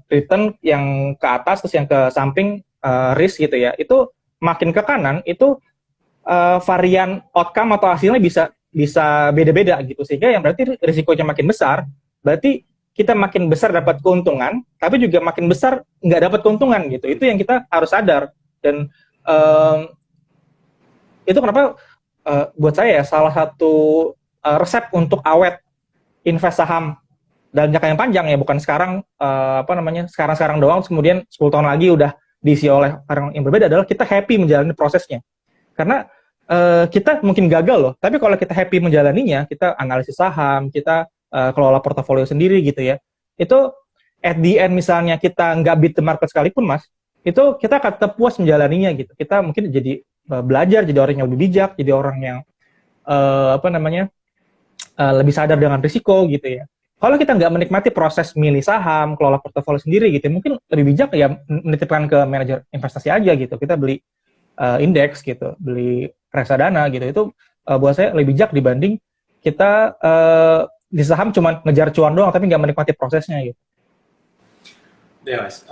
return yang ke atas terus yang ke samping risk gitu ya. Itu makin ke kanan itu varian outcome atau hasilnya bisa beda-beda gitu, sehingga yang berarti risikonya makin besar, berarti kita makin besar dapat keuntungan, tapi juga makin besar nggak dapat keuntungan gitu. Itu yang kita harus sadar. Dan itu kenapa buat saya ya salah satu resep untuk awet invest saham dalam jangka yang panjang ya, bukan sekarang sekarang doang, kemudian 10 tahun lagi udah diisi oleh orang yang berbeda, adalah kita happy menjalani prosesnya. Karena kita mungkin gagal loh, tapi kalau kita happy menjalaninya, kita analisis saham, kita kelola portofolio sendiri gitu ya, itu at the end misalnya kita nggak beat the market sekalipun Mas, itu kita akan tetap puas menjalaninya gitu. Kita mungkin jadi belajar, jadi orang yang lebih bijak, jadi orang yang lebih sadar dengan risiko gitu ya. Kalau kita nggak menikmati proses milih saham, kelola portofolio sendiri gitu, mungkin lebih bijak ya menitipkan ke manajer investasi aja gitu. Kita beli indeks gitu, beli reksadana gitu. Itu buat saya lebih bijak dibanding kita di saham cuma ngejar cuan doang tapi nggak menikmati prosesnya gitu. Ya Mas,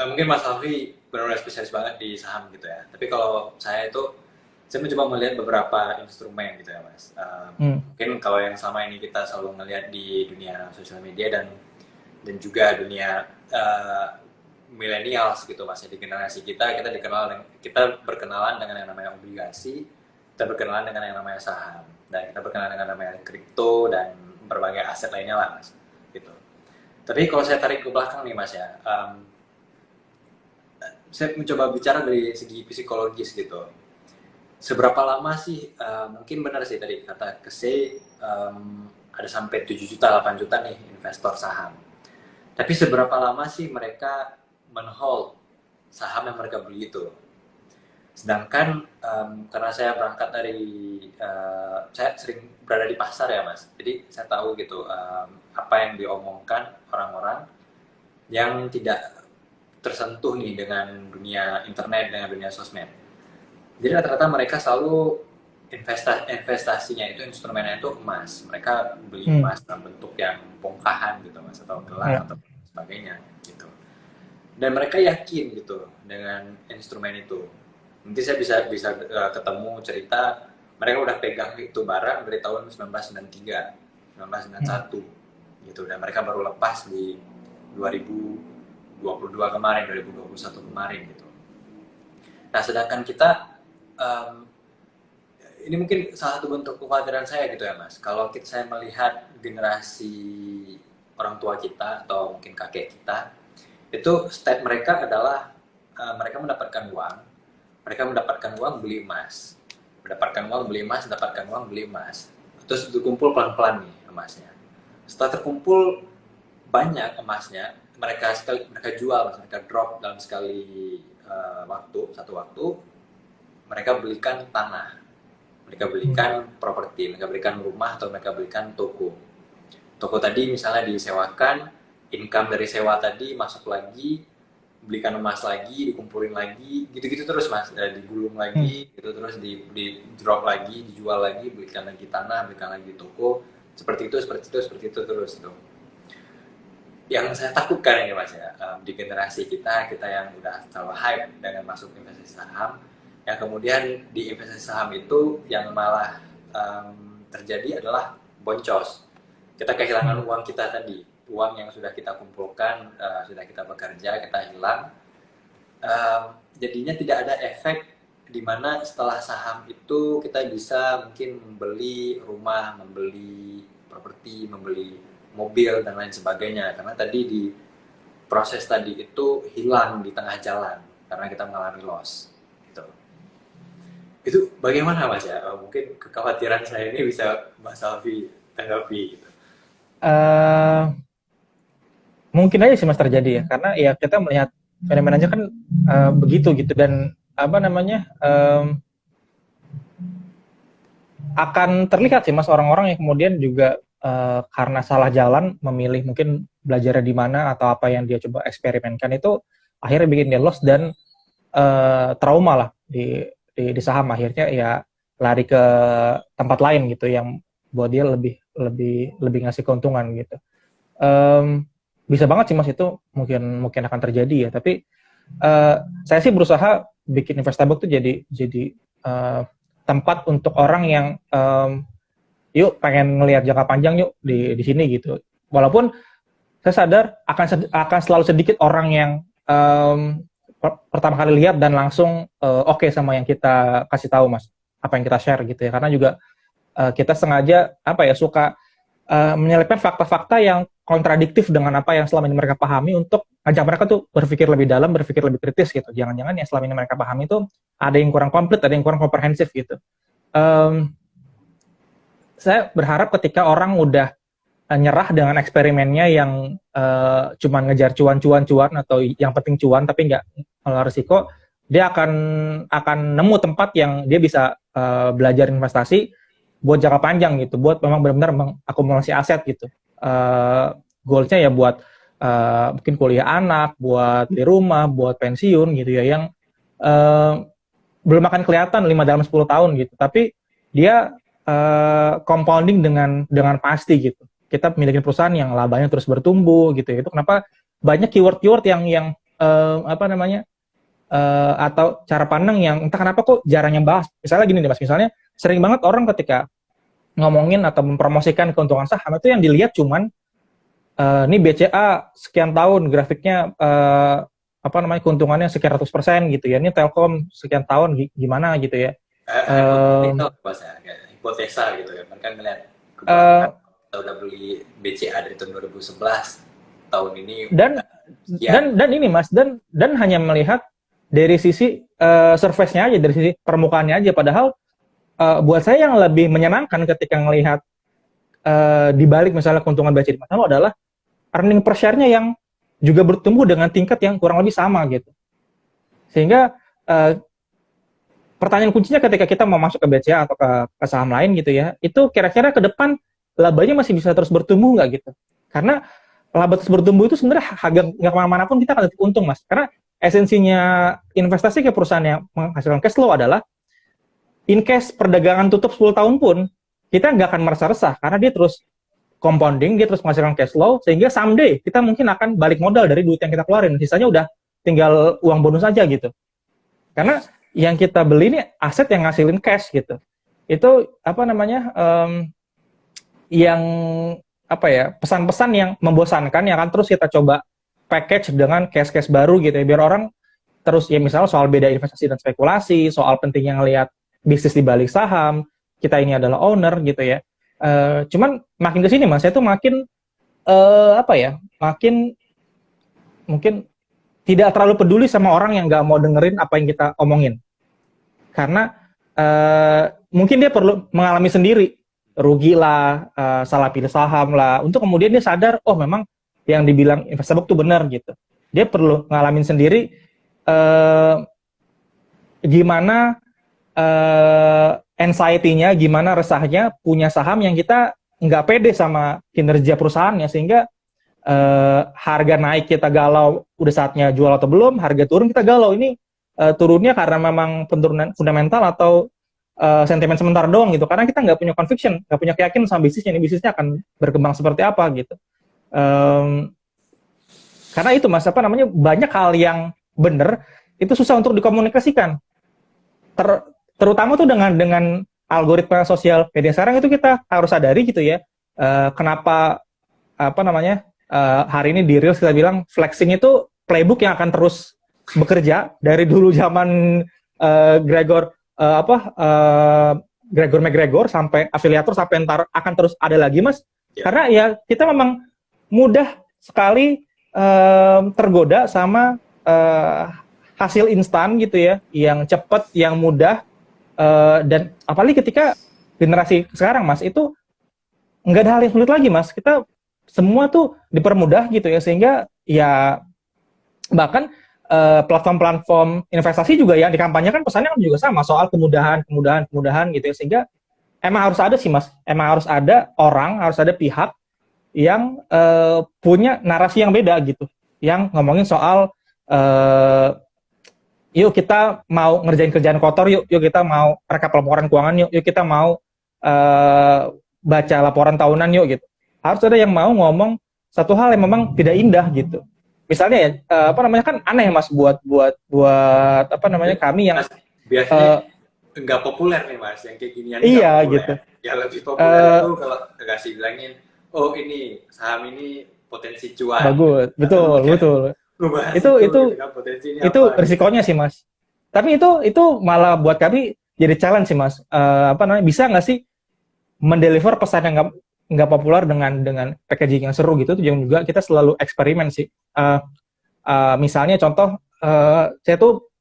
mungkin Mas Alfi benar-benar spesialis banget di saham gitu ya. Tapi kalau saya mencoba melihat beberapa instrumen gitu ya Mas. Mungkin kalau yang selama ini kita selalu melihat di dunia sosial media dan juga dunia millennials gitu Mas. Di generasi kita berkenalan dengan yang namanya obligasi, kita berkenalan dengan yang namanya saham, dan kita berkenalan dengan yang namanya kripto dan berbagai aset lainnya lah Mas. Gitu. Tapi kalau saya tarik ke belakang nih Mas ya, saya mencoba bicara dari segi psikologis gitu. Seberapa lama sih, mungkin benar sih tadi kata Kese, ada sampai 7 juta, 8 juta nih investor saham. Tapi seberapa lama sih mereka men-hold saham yang mereka beli itu? Sedangkan karena saya berangkat dari, saya sering berada di pasar ya Mas, jadi saya tahu gitu apa yang diomongkan orang-orang yang tidak tersentuh nih dengan dunia internet, dengan dunia sosmed. Jadi rata-rata mereka selalu investasinya itu, instrumennya itu emas. Mereka beli emas dalam bentuk yang bongkahan gitu Mas, atau gelang atau sebagainya gitu. Dan mereka yakin gitu dengan instrumen itu. Nanti saya bisa ketemu cerita mereka udah pegang itu barang dari tahun 1993, 1991 gitu, dan mereka baru lepas di 2022 kemarin, 2021 kemarin gitu. Nah, sedangkan kita ini mungkin salah satu bentuk kekhawatiran saya gitu ya Mas. Kalau saya melihat generasi orang tua kita atau mungkin kakek kita, itu step mereka adalah mereka mendapatkan uang beli emas, mendapatkan uang beli emas. terus dikumpul pelan-pelan nih emasnya. Setelah terkumpul banyak emasnya, mereka jual, mereka drop dalam sekali satu waktu, mereka belikan tanah, mereka belikan properti, mereka belikan rumah, atau mereka belikan toko. Toko tadi misalnya disewakan, income dari sewa tadi masuk lagi, belikan emas lagi, dikumpulin lagi, gitu-gitu terus mas, digulung lagi, gitu terus di drop lagi, dijual lagi, belikan lagi tanah, belikan lagi toko, seperti itu terus tuh. Yang saya takutkan ini mas ya, di generasi kita yang udah terlalu hype dengan masuk investasi saham, yang kemudian di investasi saham itu yang malah terjadi adalah boncos. Kita kehilangan uang kita tadi, uang yang sudah kita kumpulkan, sudah kita bekerja, kita hilang. Jadinya tidak ada efek di mana setelah saham itu kita bisa mungkin membeli rumah, membeli properti, membeli mobil dan lain sebagainya, karena tadi di proses tadi itu hilang di tengah jalan karena kita mengalami loss gitu. Itu bagaimana mas ya? Mungkin kekhawatiran saya ini bisa Mas Alfi tanggapi gitu. Mungkin aja sih mas terjadi ya, karena ya kita melihat fenomenanya kan begitu gitu, dan apa namanya akan terlihat sih mas orang-orang yang kemudian juga karena salah jalan memilih mungkin belajarnya di mana atau apa yang dia coba eksperimenkan itu akhirnya bikin dia lost dan trauma lah di saham, akhirnya ya lari ke tempat lain gitu yang buat dia lebih ngasih keuntungan gitu. Bisa banget sih mas, itu mungkin akan terjadi ya, tapi saya sih berusaha bikin Investable tuh jadi tempat untuk orang yang yuk pengen ngelihat jangka panjang yuk di sini gitu. Walaupun saya sadar akan selalu sedikit orang yang pertama kali lihat dan langsung oke sama yang kita kasih tahu mas, apa yang kita share gitu ya, karena juga kita sengaja suka menyelipkan fakta-fakta yang kontradiktif dengan apa yang selama ini mereka pahami untuk ngajak mereka tuh berpikir lebih dalam, berpikir lebih kritis gitu. Jangan-jangan yang selama ini mereka pahami itu ada yang kurang komplit, ada yang kurang komprehensif gitu. Saya berharap ketika orang udah nyerah dengan eksperimennya yang cuma ngejar cuan atau yang penting cuan tapi nggak mengelola risiko, dia akan nemu tempat yang dia bisa belajar investasi buat jangka panjang gitu, buat memang benar-benar mengakumulasi aset gitu. Goalsnya ya buat mungkin kuliah anak, buat beli rumah, buat pensiun gitu ya, yang belum akan kelihatan 5 dalam 10 tahun gitu, tapi dia compounding dengan pasti gitu. Kita memiliki perusahaan yang labanya terus bertumbuh gitu. Itu kenapa banyak keyword yang atau cara pandang yang entah kenapa kok jarang yang bahas. Misalnya gini nih mas, misalnya sering banget orang ketika ngomongin atau mempromosikan keuntungan saham itu yang dilihat cuman ini BCA sekian tahun grafiknya keuntungannya sekian ratus % gitu ya. Ini Telkom sekian tahun gimana gitu ya. Hipotesa gitu ya. Mereka ngeliat kita udah beli BCA dari tahun 2011, tahun ini dan ini mas, dan hanya melihat dari sisi surface-nya aja, dari sisi permukaannya aja, padahal buat saya yang lebih menyenangkan ketika melihat dibalik misalnya keuntungan BCA di masa lalu adalah earning per share-nya yang juga bertumbuh dengan tingkat yang kurang lebih sama gitu. Sehingga pertanyaan kuncinya ketika kita mau masuk ke BCA atau ke saham lain gitu ya, itu kira-kira ke depan labanya masih bisa terus bertumbuh nggak gitu? Karena laba terus bertumbuh itu sebenarnya harga nggak kemana-mana pun kita akan tetap untung mas. Karena esensinya investasi ke perusahaan yang menghasilkan cash flow adalah in case perdagangan tutup 10 tahun pun kita nggak akan merasa resah karena dia terus compounding, dia terus menghasilkan cash flow, sehingga someday kita mungkin akan balik modal dari duit yang kita keluarin, sisanya udah tinggal uang bonus aja gitu. Karena yang kita beli ini aset yang ngasilin cash gitu. Itu yang pesan-pesan yang membosankan yang akan terus kita coba package dengan cash baru gitu ya, biar orang terus ya misalnya soal beda investasi dan spekulasi, soal pentingnya ngelihat bisnis di balik saham, kita ini adalah owner gitu ya. Cuman makin kesini mas, saya tuh makin makin mungkin tidak terlalu peduli sama orang yang nggak mau dengerin apa yang kita omongin, karena mungkin dia perlu mengalami sendiri rugi lah, salah pilih saham lah, untuk kemudian dia sadar, oh memang yang dibilang investor book tuh benar gitu. Dia perlu ngalamin sendiri eh, gimana anxiety-nya, gimana resahnya punya saham yang kita nggak pede sama kinerja perusahaannya, sehingga harga naik kita galau, udah saatnya jual atau belum, harga turun kita galau, ini turunnya karena memang penurunan fundamental atau sentimen sementara doang gitu, karena kita nggak punya conviction, nggak punya keyakinan sama bisnisnya, ini bisnisnya akan berkembang seperti apa gitu. Karena itu mas, apa namanya, banyak hal yang benar itu susah untuk dikomunikasikan. Terutama tuh dengan algoritma sosial media sekarang, itu kita harus sadari gitu ya. Kenapa apa namanya, hari ini di Reels kita bilang flexing itu playbook yang akan terus bekerja dari dulu zaman Gregor Gregor McGregor sampai afiliator sampai ntar akan terus ada lagi mas. Karena ya kita memang mudah sekali tergoda sama hasil instan gitu ya, yang cepat, yang mudah, dan apalagi ketika generasi sekarang mas, itu nggak ada hal yang sulit lagi mas, kita semua tuh dipermudah gitu ya, sehingga ya bahkan platform-platform investasi juga yang dikampanyekan pesannya kan juga sama, soal kemudahan gitu ya, sehingga emang harus ada sih mas, emang harus ada orang, harus ada pihak yang punya narasi yang beda gitu, yang ngomongin soal yuk kita mau ngerjain kerjaan kotor, yuk kita mau rekap laporan keuangan, yuk kita mau baca laporan tahunan yuk gitu. Harus ada yang mau ngomong satu hal yang memang tidak indah gitu. Misalnya ya apa namanya, kan aneh mas buat apa namanya kami yang mas, biasanya nggak populer nih mas, yang kayak ginian iya populer. gitu. Yang lebih populer itu kalau kasih bilangin, oh ini saham ini potensi cuan. Bagus, betul. Itu risikonya sih mas. Tapi itu malah buat kami jadi challenge sih mas. Apa namanya, bisa nggak sih mendeliver pesan yang nggak populer dengan packaging yang seru gitu? Itu juga kita selalu eksperimen sih. Misalnya contoh, saya tuh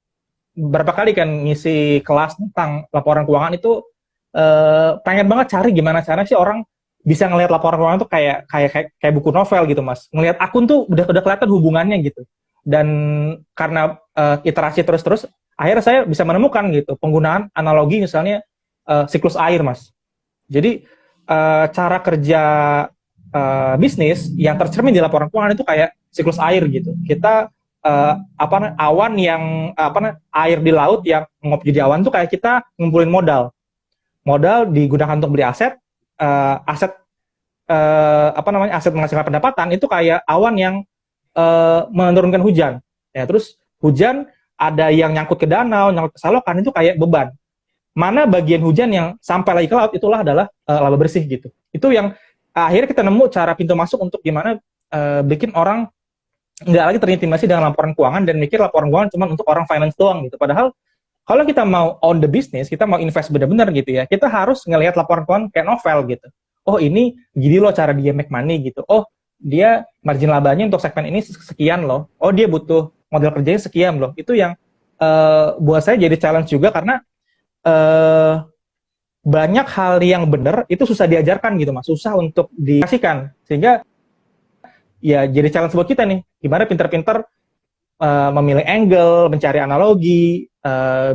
berapa kali kan ngisi kelas tentang laporan keuangan itu, pengen banget cari gimana cara sih orang bisa ngelihat laporan keuangan tuh kayak buku novel gitu mas. Ngelihat akun tuh udah kelihatan hubungannya gitu. Dan karena iterasi terus, akhirnya saya bisa menemukan gitu penggunaan analogi misalnya siklus air mas. Jadi cara kerja bisnis yang tercermin di laporan keuangan itu kayak siklus air gitu. Kita awan yang air di laut yang menguap jadi awan tuh kayak kita ngumpulin modal digunakan untuk beli aset, aset aset menghasilkan pendapatan itu kayak awan yang menurunkan hujan. Ya, terus hujan ada yang nyangkut ke danau, nyangkut ke salokan, itu kayak beban. Mana bagian hujan yang sampai lagi ke laut, itulah adalah laba bersih gitu. Itu yang akhirnya kita nemu cara pintu masuk untuk gimana bikin orang nggak lagi terintimidasi dengan laporan keuangan dan mikir laporan keuangan cuma untuk orang finance doang gitu. Padahal kalau kita mau own the business, kita mau invest benar-benar gitu ya, kita harus ngelihat laporan keuangan kayak novel gitu. Oh ini gini loh cara dia make money gitu. Oh dia margin labanya untuk segmen ini sekian loh. Oh dia butuh model kerjanya sekian loh. Itu yang buat saya jadi challenge juga, karena banyak hal yang benar itu susah diajarkan gitu mas, susah untuk dikasihkan, sehingga ya jadi challenge buat kita nih, gimana pinter-pinter memilih angle, mencari analogi,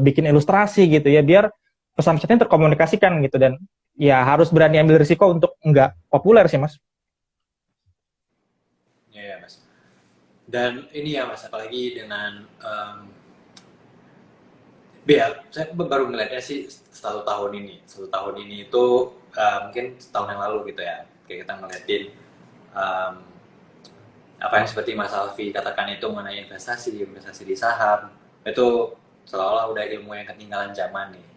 bikin ilustrasi gitu ya, biar pesan-pesannya terkomunikasikan gitu, dan ya harus berani ambil risiko untuk nggak populer sih mas. Ya mas. Dan ini ya mas, apalagi dengan saya baru melihatnya sih satu tahun ini itu mungkin setahun yang lalu gitu ya, kayak kita ngeliatin apa yang seperti Mas Alfi katakan itu mengenai investasi di saham, itu seolah-olah udah ilmu yang ketinggalan zaman nih,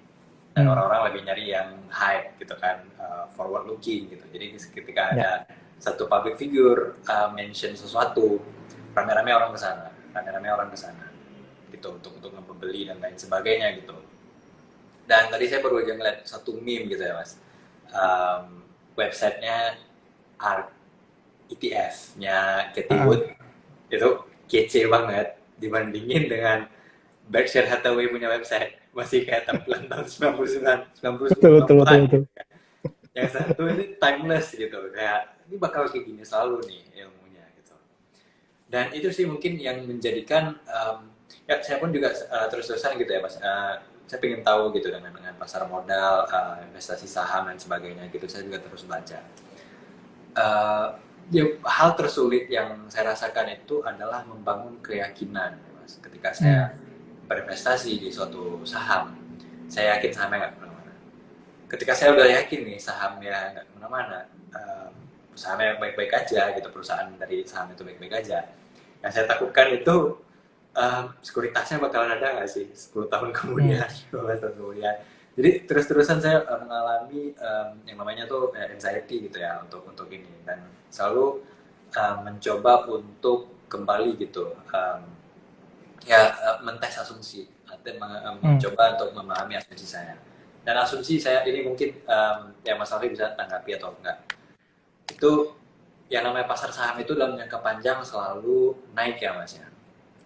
dan orang-orang lebih nyari yang hype gitu kan, forward looking gitu. Jadi ketika ada satu public figure mention sesuatu, rame-rame orang ke sana gitu untuk membeli dan lain sebagainya gitu. Dan tadi saya baru aja ngeliat satu meme gitu ya mas, websitenya ETF-nya Cathie Wood itu kece banget dibandingin dengan Berkshire Hathaway punya website, masih kayak template tahun 99 Betul. Yang satu ini timeless gitu, kayak ini bakal kayak gini selalu nih ilmunya gitu. Dan itu sih mungkin yang menjadikan ya saya pun juga terus-terusan gitu ya Mas. Saya ingin tahu gitu dengan pasar modal, investasi saham dan sebagainya gitu. Saya juga terus baca. Eh, ya, hal tersulit yang saya rasakan itu adalah membangun keyakinan, Mas. Ketika saya berinvestasi di suatu saham, saya yakin sahamnya nggak kemana-mana. Ketika saya udah yakin nih sahamnya nggak kemana-mana, sahamnya baik-baik aja gitu, perusahaan dari saham itu baik-baik aja. Yang saya takutkan itu sekuritasnya bakalan ada nggak sih 10 tahun kemudian, 15 tahun kemudian. Jadi terus-terusan saya mengalami yang namanya tuh anxiety gitu ya untuk ini, dan selalu mencoba untuk kembali gitu mentes asumsi, artinya mencoba untuk memahami asumsi saya. Dan asumsi saya ini mungkin ya Mas Alfi bisa tanggapi atau enggak. Itu yang namanya pasar saham itu dalam jangka panjang selalu naik ya Mas ya.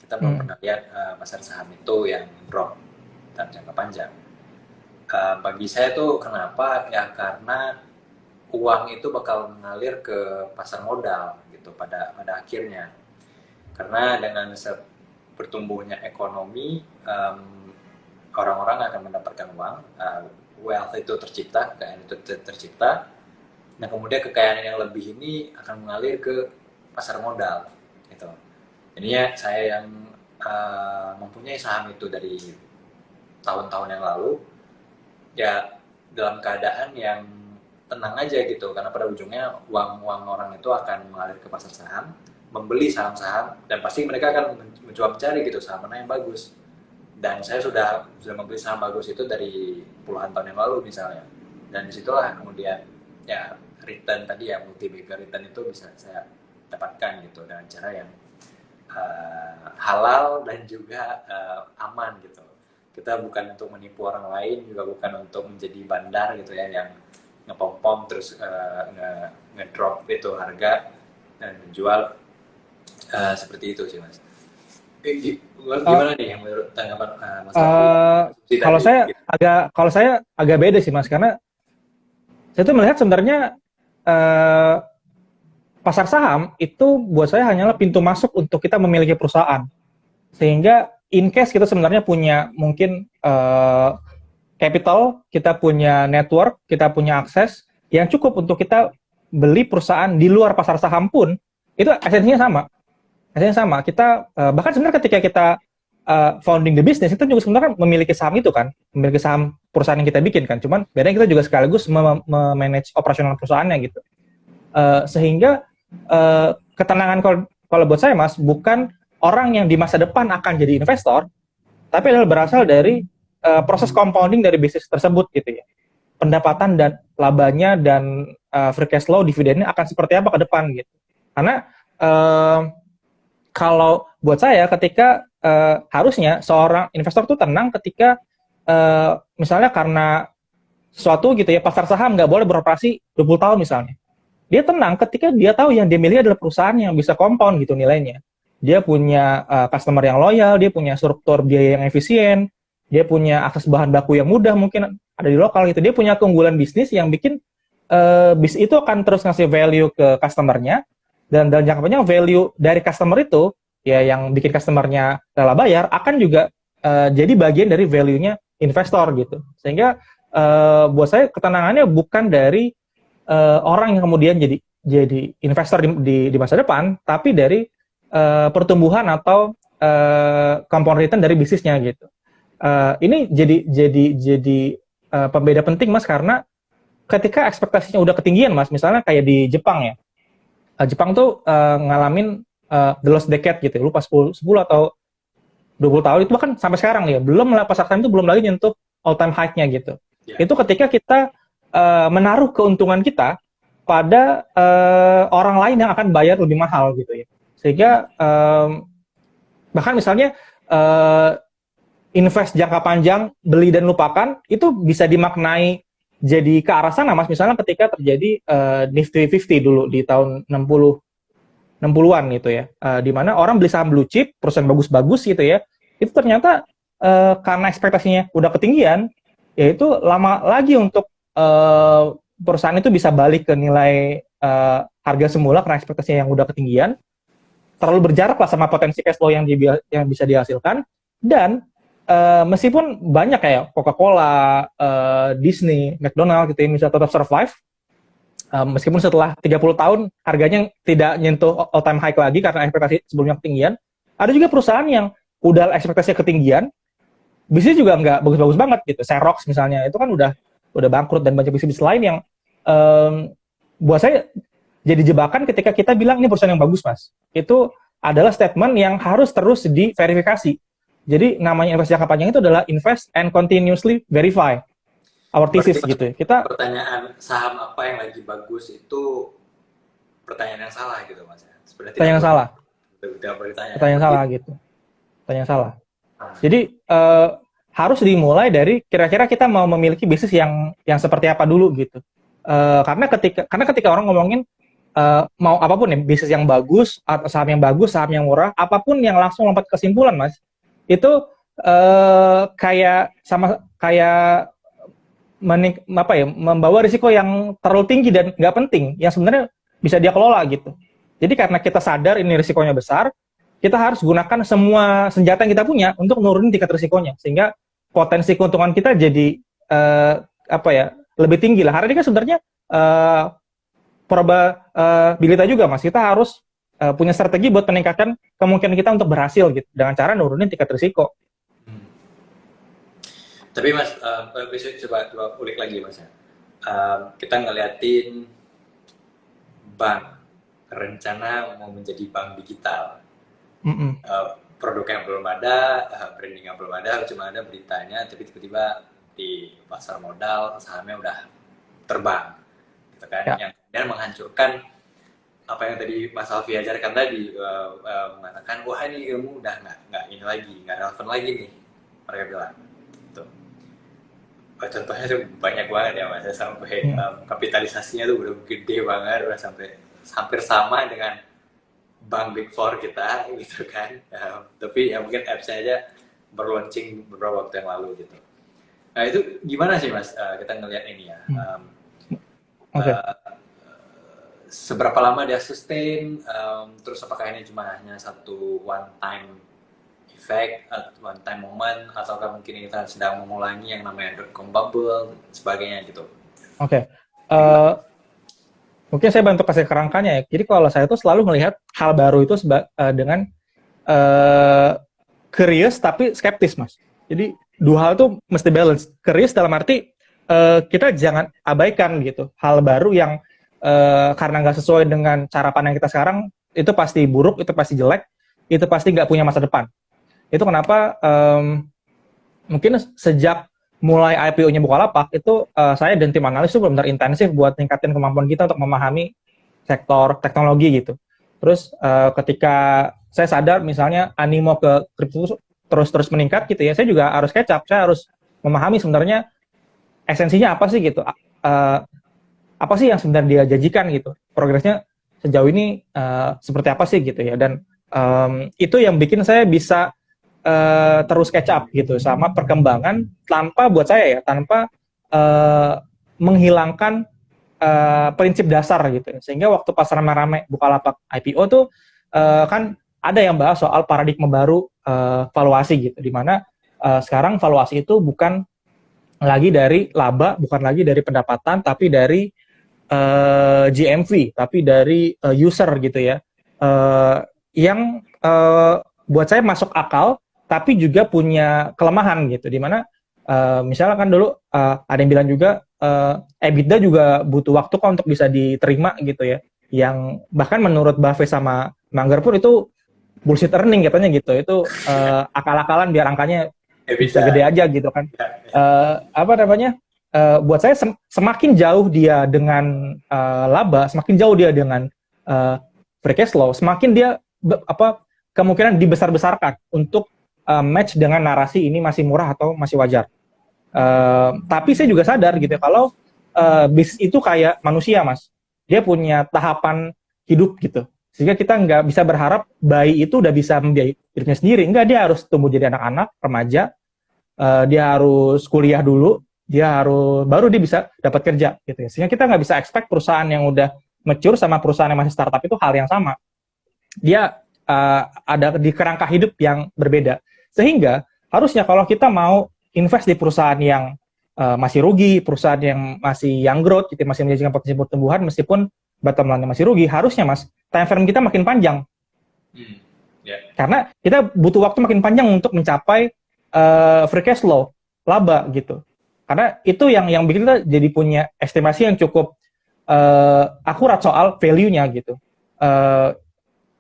Kita belum pernah lihat pasar saham itu yang drop dalam jangka panjang. Bagi saya tuh kenapa ya, karena uang itu bakal mengalir ke pasar modal gitu pada akhirnya, karena dengan bertumbuhnya ekonomi orang-orang akan mendapatkan uang, wealth itu tercipta, kekayaan itu tercipta, dan kemudian kekayaan yang lebih ini akan mengalir ke pasar modal gitu. Jadinya saya yang mempunyai saham itu dari tahun-tahun yang lalu ya dalam keadaan yang tenang aja gitu, karena pada ujungnya uang orang itu akan mengalir ke pasar saham, membeli saham-saham, dan pasti mereka akan mencoba mencari gitu saham mana yang bagus. Dan saya sudah membeli saham bagus itu dari puluhan tahun yang lalu misalnya, dan disitulah kemudian ya return tadi ya, multi bagger return itu bisa saya dapatkan gitu dengan cara yang halal dan juga aman gitu. Kita bukan untuk menipu orang lain, juga bukan untuk menjadi bandar gitu ya, yang ngepom-pom terus ngedrop itu harga dan menjual seperti itu sih Mas. Gimana nih yang menurut tanggapan Mas Alfi? Kalau saya agak beda sih Mas, karena saya tuh melihat sebenarnya pasar saham itu buat saya hanyalah pintu masuk untuk kita memiliki perusahaan. Sehingga in case kita sebenarnya punya mungkin capital, kita punya network, kita punya akses yang cukup untuk kita beli perusahaan di luar pasar saham pun, itu esensinya sama. Esensinya sama. Kita bahkan sebenarnya ketika kita founding the business itu juga sebenarnya memiliki saham itu kan, memiliki saham perusahaan yang kita bikin kan. Cuman bedanya kita juga sekaligus memanage operasional perusahaannya gitu. Sehingga ketenangan kalau buat saya Mas, bukan orang yang di masa depan akan jadi investor, tapi adalah berasal dari proses compounding dari bisnis tersebut gitu ya. Pendapatan dan labanya dan free cash flow, dividennya akan seperti apa ke depan gitu. Karena kalau buat saya ketika harusnya seorang investor tuh tenang ketika misalnya karena sesuatu gitu ya, pasar saham nggak boleh beroperasi 20 tahun misalnya. Dia tenang ketika dia tahu yang dia milih adalah perusahaan yang bisa compound gitu nilainya. Dia punya customer yang loyal, dia punya struktur biaya yang efisien, dia punya akses bahan baku yang mudah, mungkin ada di lokal gitu. Dia punya keunggulan bisnis yang bikin bisnis itu akan terus ngasih value ke customernya, dan dalam jangka panjang value dari customer itu, ya yang bikin customernya rela bayar, akan juga jadi bagian dari value-nya investor gitu. Sehingga buat saya ketenangannya bukan dari orang yang kemudian jadi investor di masa depan, tapi dari pertumbuhan atau compound return dari bisnisnya gitu. Ini jadi pembeda penting Mas, karena ketika ekspektasinya udah ketinggian Mas, misalnya kayak di Jepang ya. Jepang tuh ngalamin the lost decade gitu, lupa 10 atau 20 tahun itu, bahkan sampai sekarang ya, belum lah pasar saham itu belum lagi nyentuh all time high-nya gitu. Yeah. Itu ketika kita menaruh keuntungan kita pada orang lain yang akan bayar lebih mahal gitu ya. Sehingga bahkan misalnya invest jangka panjang, beli dan lupakan, itu bisa dimaknai jadi ke arah sana Mas. Misalnya ketika terjadi Nifty 50 dulu di tahun 60-an gitu ya, di mana orang beli saham blue chip, perusahaan bagus-bagus gitu ya, itu ternyata karena ekspektasinya udah ketinggian, ya itu lama lagi untuk perusahaan itu bisa balik ke nilai harga semula karena ekspektasinya yang udah ketinggian, terlalu berjarak lah sama potensi cash flow yang bisa dihasilkan, dan meskipun banyak kayak Coca-Cola, Disney, McDonald gitu yang bisa tetap survive, meskipun setelah 30 tahun harganya tidak nyentuh all time high lagi karena ekspektasi sebelumnya ketinggian, ada juga perusahaan yang udah ekspektasinya ketinggian, bisnis juga nggak bagus-bagus banget gitu. Xerox misalnya, itu kan udah bangkrut, dan banyak bisnis lain yang buat saya jadi jebakan ketika kita bilang ini perusahaan yang bagus, Mas. Itu adalah statement yang harus terus diverifikasi. Jadi namanya investasi jangka panjang itu adalah invest and continuously verify our thesis gitu. Kita pertanyaan saham apa yang lagi bagus itu pertanyaan yang salah gitu, Mas. Sebenarnya pertanyaan yang salah. Pertanyaan yang salah gitu. Pertanyaan salah. Jadi harus dimulai dari kira-kira kita mau memiliki bisnis yang seperti apa dulu gitu. Karena ketika orang ngomongin mau apapun ya, bisnis yang bagus atau saham yang bagus, saham yang murah, apapun yang langsung lompat ke kesimpulan, Mas, itu kayak membawa risiko yang terlalu tinggi dan nggak penting, yang sebenarnya bisa dia kelola gitu. Jadi karena kita sadar ini risikonya besar, kita harus gunakan semua senjata yang kita punya untuk nurunin tingkat risikonya, sehingga potensi keuntungan kita jadi lebih tinggi lah. Hari ini kan sebenarnya probabilitas juga, Mas. Kita harus punya strategi buat meningkatkan kemungkinan kita untuk berhasil gitu, dengan cara nurunin tingkat risiko. Tapi Mas, coba ulik lagi, Mas. Kita ngeliatin bank rencana mau menjadi bank digital. Produk yang belum ada, branding yang belum ada, cuma ada beritanya, tapi tiba-tiba di pasar modal sahamnya udah terbang, gitu kan? Ya. Yang kemudian menghancurkan apa yang tadi Mas Alfi ajarkan tadi, mengatakan wah ini ilmu udah nggak ini lagi, nggak relevan lagi nih, mereka bilang. Tuh. Contohnya tuh banyak banget ya, Mas, sampai kapitalisasinya tuh udah gede banget, udah sampai hampir sama dengan bank Big Four kita gitu kan, tapi ya mungkin apps-nya aja berlaunching beberapa waktu yang lalu gitu. Nah itu gimana sih, Mas, kita ngelihat ini ya, seberapa lama dia sustain, terus apakah ini cuma hanya satu one time effect, one time moment, ataukah mungkin kita sedang mengulangi yang namanya .com bubble, sebagainya gitu. Mungkin saya bantu kasih kerangkanya ya. Jadi kalau saya tuh selalu melihat hal baru itu dengan curious tapi skeptis, Mas. Jadi dua hal tuh mesti balance. Curious dalam arti kita jangan abaikan gitu hal baru yang karena nggak sesuai dengan cara pandang kita sekarang, itu pasti buruk, itu pasti jelek, itu pasti nggak punya masa depan. Itu kenapa mungkin sejak mulai IPO-nya Bukalapak itu saya dan tim analis itu benar-benar intensif buat ningkatin kemampuan kita untuk memahami sektor teknologi gitu. Terus ketika saya sadar misalnya animo ke kripto terus meningkat gitu ya, saya juga harus catch up, saya harus memahami sebenarnya esensinya apa sih gitu, apa sih yang sebenarnya dia janjikan gitu, progresnya sejauh ini seperti apa sih gitu ya, dan itu yang bikin saya bisa terus catch up gitu sama perkembangan tanpa menghilangkan prinsip dasar gitu. Sehingga waktu pas rame-rame Bukalapak IPO tuh kan ada yang bahas soal paradigma baru valuasi gitu, dimana sekarang valuasi itu bukan lagi dari laba, bukan lagi dari pendapatan, tapi dari GMV, tapi dari user gitu ya, yang buat saya masuk akal tapi juga punya kelemahan gitu, dimana misalnya kan dulu ada yang bilang juga EBITDA juga butuh waktu kok untuk bisa diterima gitu ya, yang bahkan menurut Buffett sama Munger pun itu bullshit earning katanya gitu, itu akal-akalan biar angkanya bisa gede aja gitu kan. Buat saya semakin jauh dia dengan laba, semakin jauh dia dengan free cash flow, semakin dia kemungkinan dibesar-besarkan untuk match dengan narasi ini masih murah atau masih wajar. Tapi saya juga sadar gitu ya, kalau bisnis itu kayak manusia, Mas. Dia punya tahapan hidup gitu. Sehingga kita nggak bisa berharap bayi itu udah bisa membiayai dirinya sendiri. Enggak, dia harus tumbuh jadi anak-anak, remaja. Dia harus kuliah dulu. baru dia bisa dapat kerja gitu ya. Sehingga kita nggak bisa expect perusahaan yang udah mature sama perusahaan yang masih startup itu hal yang sama. Dia ada di kerangka hidup yang berbeda. Sehingga harusnya kalau kita mau invest di perusahaan yang masih rugi, perusahaan yang masih young growth, gitu, masih menjanjikan potensi pertumbuhan, meskipun bottom line-nya masih rugi, harusnya Mas, time frame kita makin panjang. Karena kita butuh waktu makin panjang untuk mencapai free cash flow, laba gitu. Karena itu yang bikin kita jadi punya estimasi yang cukup akurat soal value-nya gitu.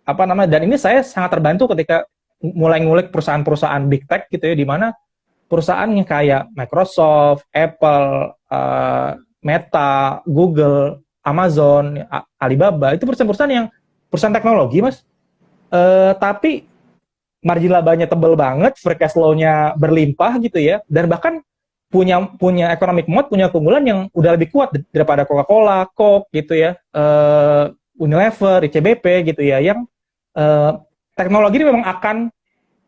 Dan ini saya sangat terbantu ketika mulai ngulik perusahaan-perusahaan big tech gitu ya, di mana perusahaannya kayak Microsoft, Apple, Meta, Google, Amazon, Alibaba, itu perusahaan-perusahaan yang perusahaan teknologi, Mas. Tapi margin labanya tebal banget, free cash flow-nya berlimpah gitu ya, dan bahkan punya economic moat, punya keunggulan yang udah lebih kuat daripada Coca-Cola, Coke gitu ya, Unilever, ICBP gitu ya, yang teknologi ini memang akan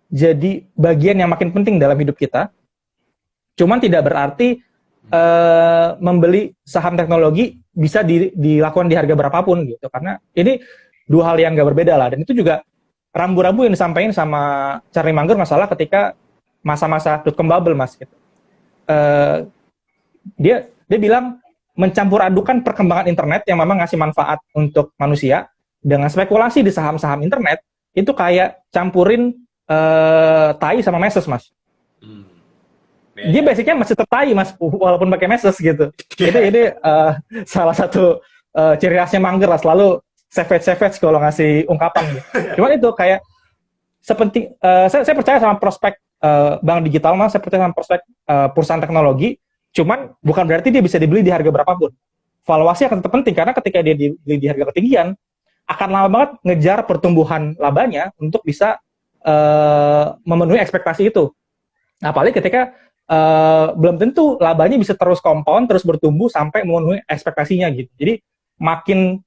jadi bagian yang makin penting dalam hidup kita. Cuman tidak berarti membeli saham teknologi bisa dilakukan di harga berapapun gitu, karena ini dua hal yang nggak berbeda lah. Dan itu juga rambu-rambu yang disampaikan sama Charlie Munger masalah ketika masa-masa dot-com bubble, Mas. Gitu. Dia bilang mencampur adukan perkembangan internet yang memang ngasih manfaat untuk manusia dengan spekulasi di saham-saham internet, itu kayak campurin tai sama meses, Mas. Dia basicnya masih tetap tai, Mas, walaupun pakai meses gitu. Ini salah satu ciri khasnya Munger lah, selalu savage kalau ngasih ungkapan gitu. Cuman itu kayak sepenting, saya percaya sama prospek bank digital, Mas. Saya percaya sama prospek perusahaan teknologi. Cuman bukan berarti dia bisa dibeli di harga berapapun. Valuasi akan tetap penting, karena ketika dia dibeli di harga ketinggian, akan lama banget ngejar pertumbuhan labanya untuk bisa memenuhi ekspektasi itu. Nah, apalagi ketika belum tentu labanya bisa terus compound, terus bertumbuh sampai memenuhi ekspektasinya gitu. Jadi makin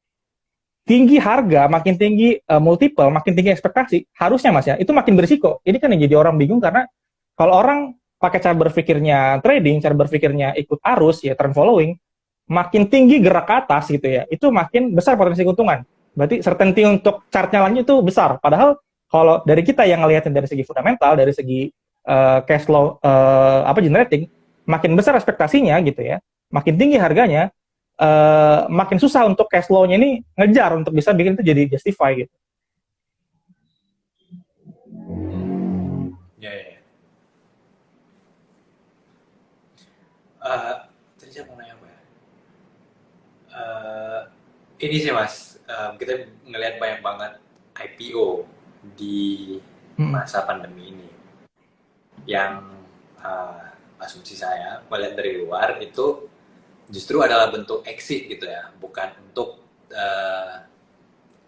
tinggi harga, makin tinggi multiple, makin tinggi ekspektasi, harusnya Mas ya, itu makin berisiko. Ini kan yang jadi orang bingung, karena kalau orang pakai cara berpikirnya trading, cara berpikirnya ikut arus ya, trend following, makin tinggi gerak ke atas gitu ya, itu makin besar potensi keuntungan. Berarti certainty untuk chartnya lanjut itu besar. Padahal kalau dari kita yang ngeliatin dari segi fundamental, dari segi cash flow generating, makin besar ekspektasinya gitu ya, makin tinggi harganya, makin susah untuk cash flow-nya ini ngejar untuk bisa bikin itu jadi justify gitu. Tadi saya mau nanya apa ya? Ini sih Mas, kita ngelihat banyak banget IPO di masa pandemi ini. Yang asumsi saya melihat dari luar itu justru adalah bentuk exit gitu ya, bukan untuk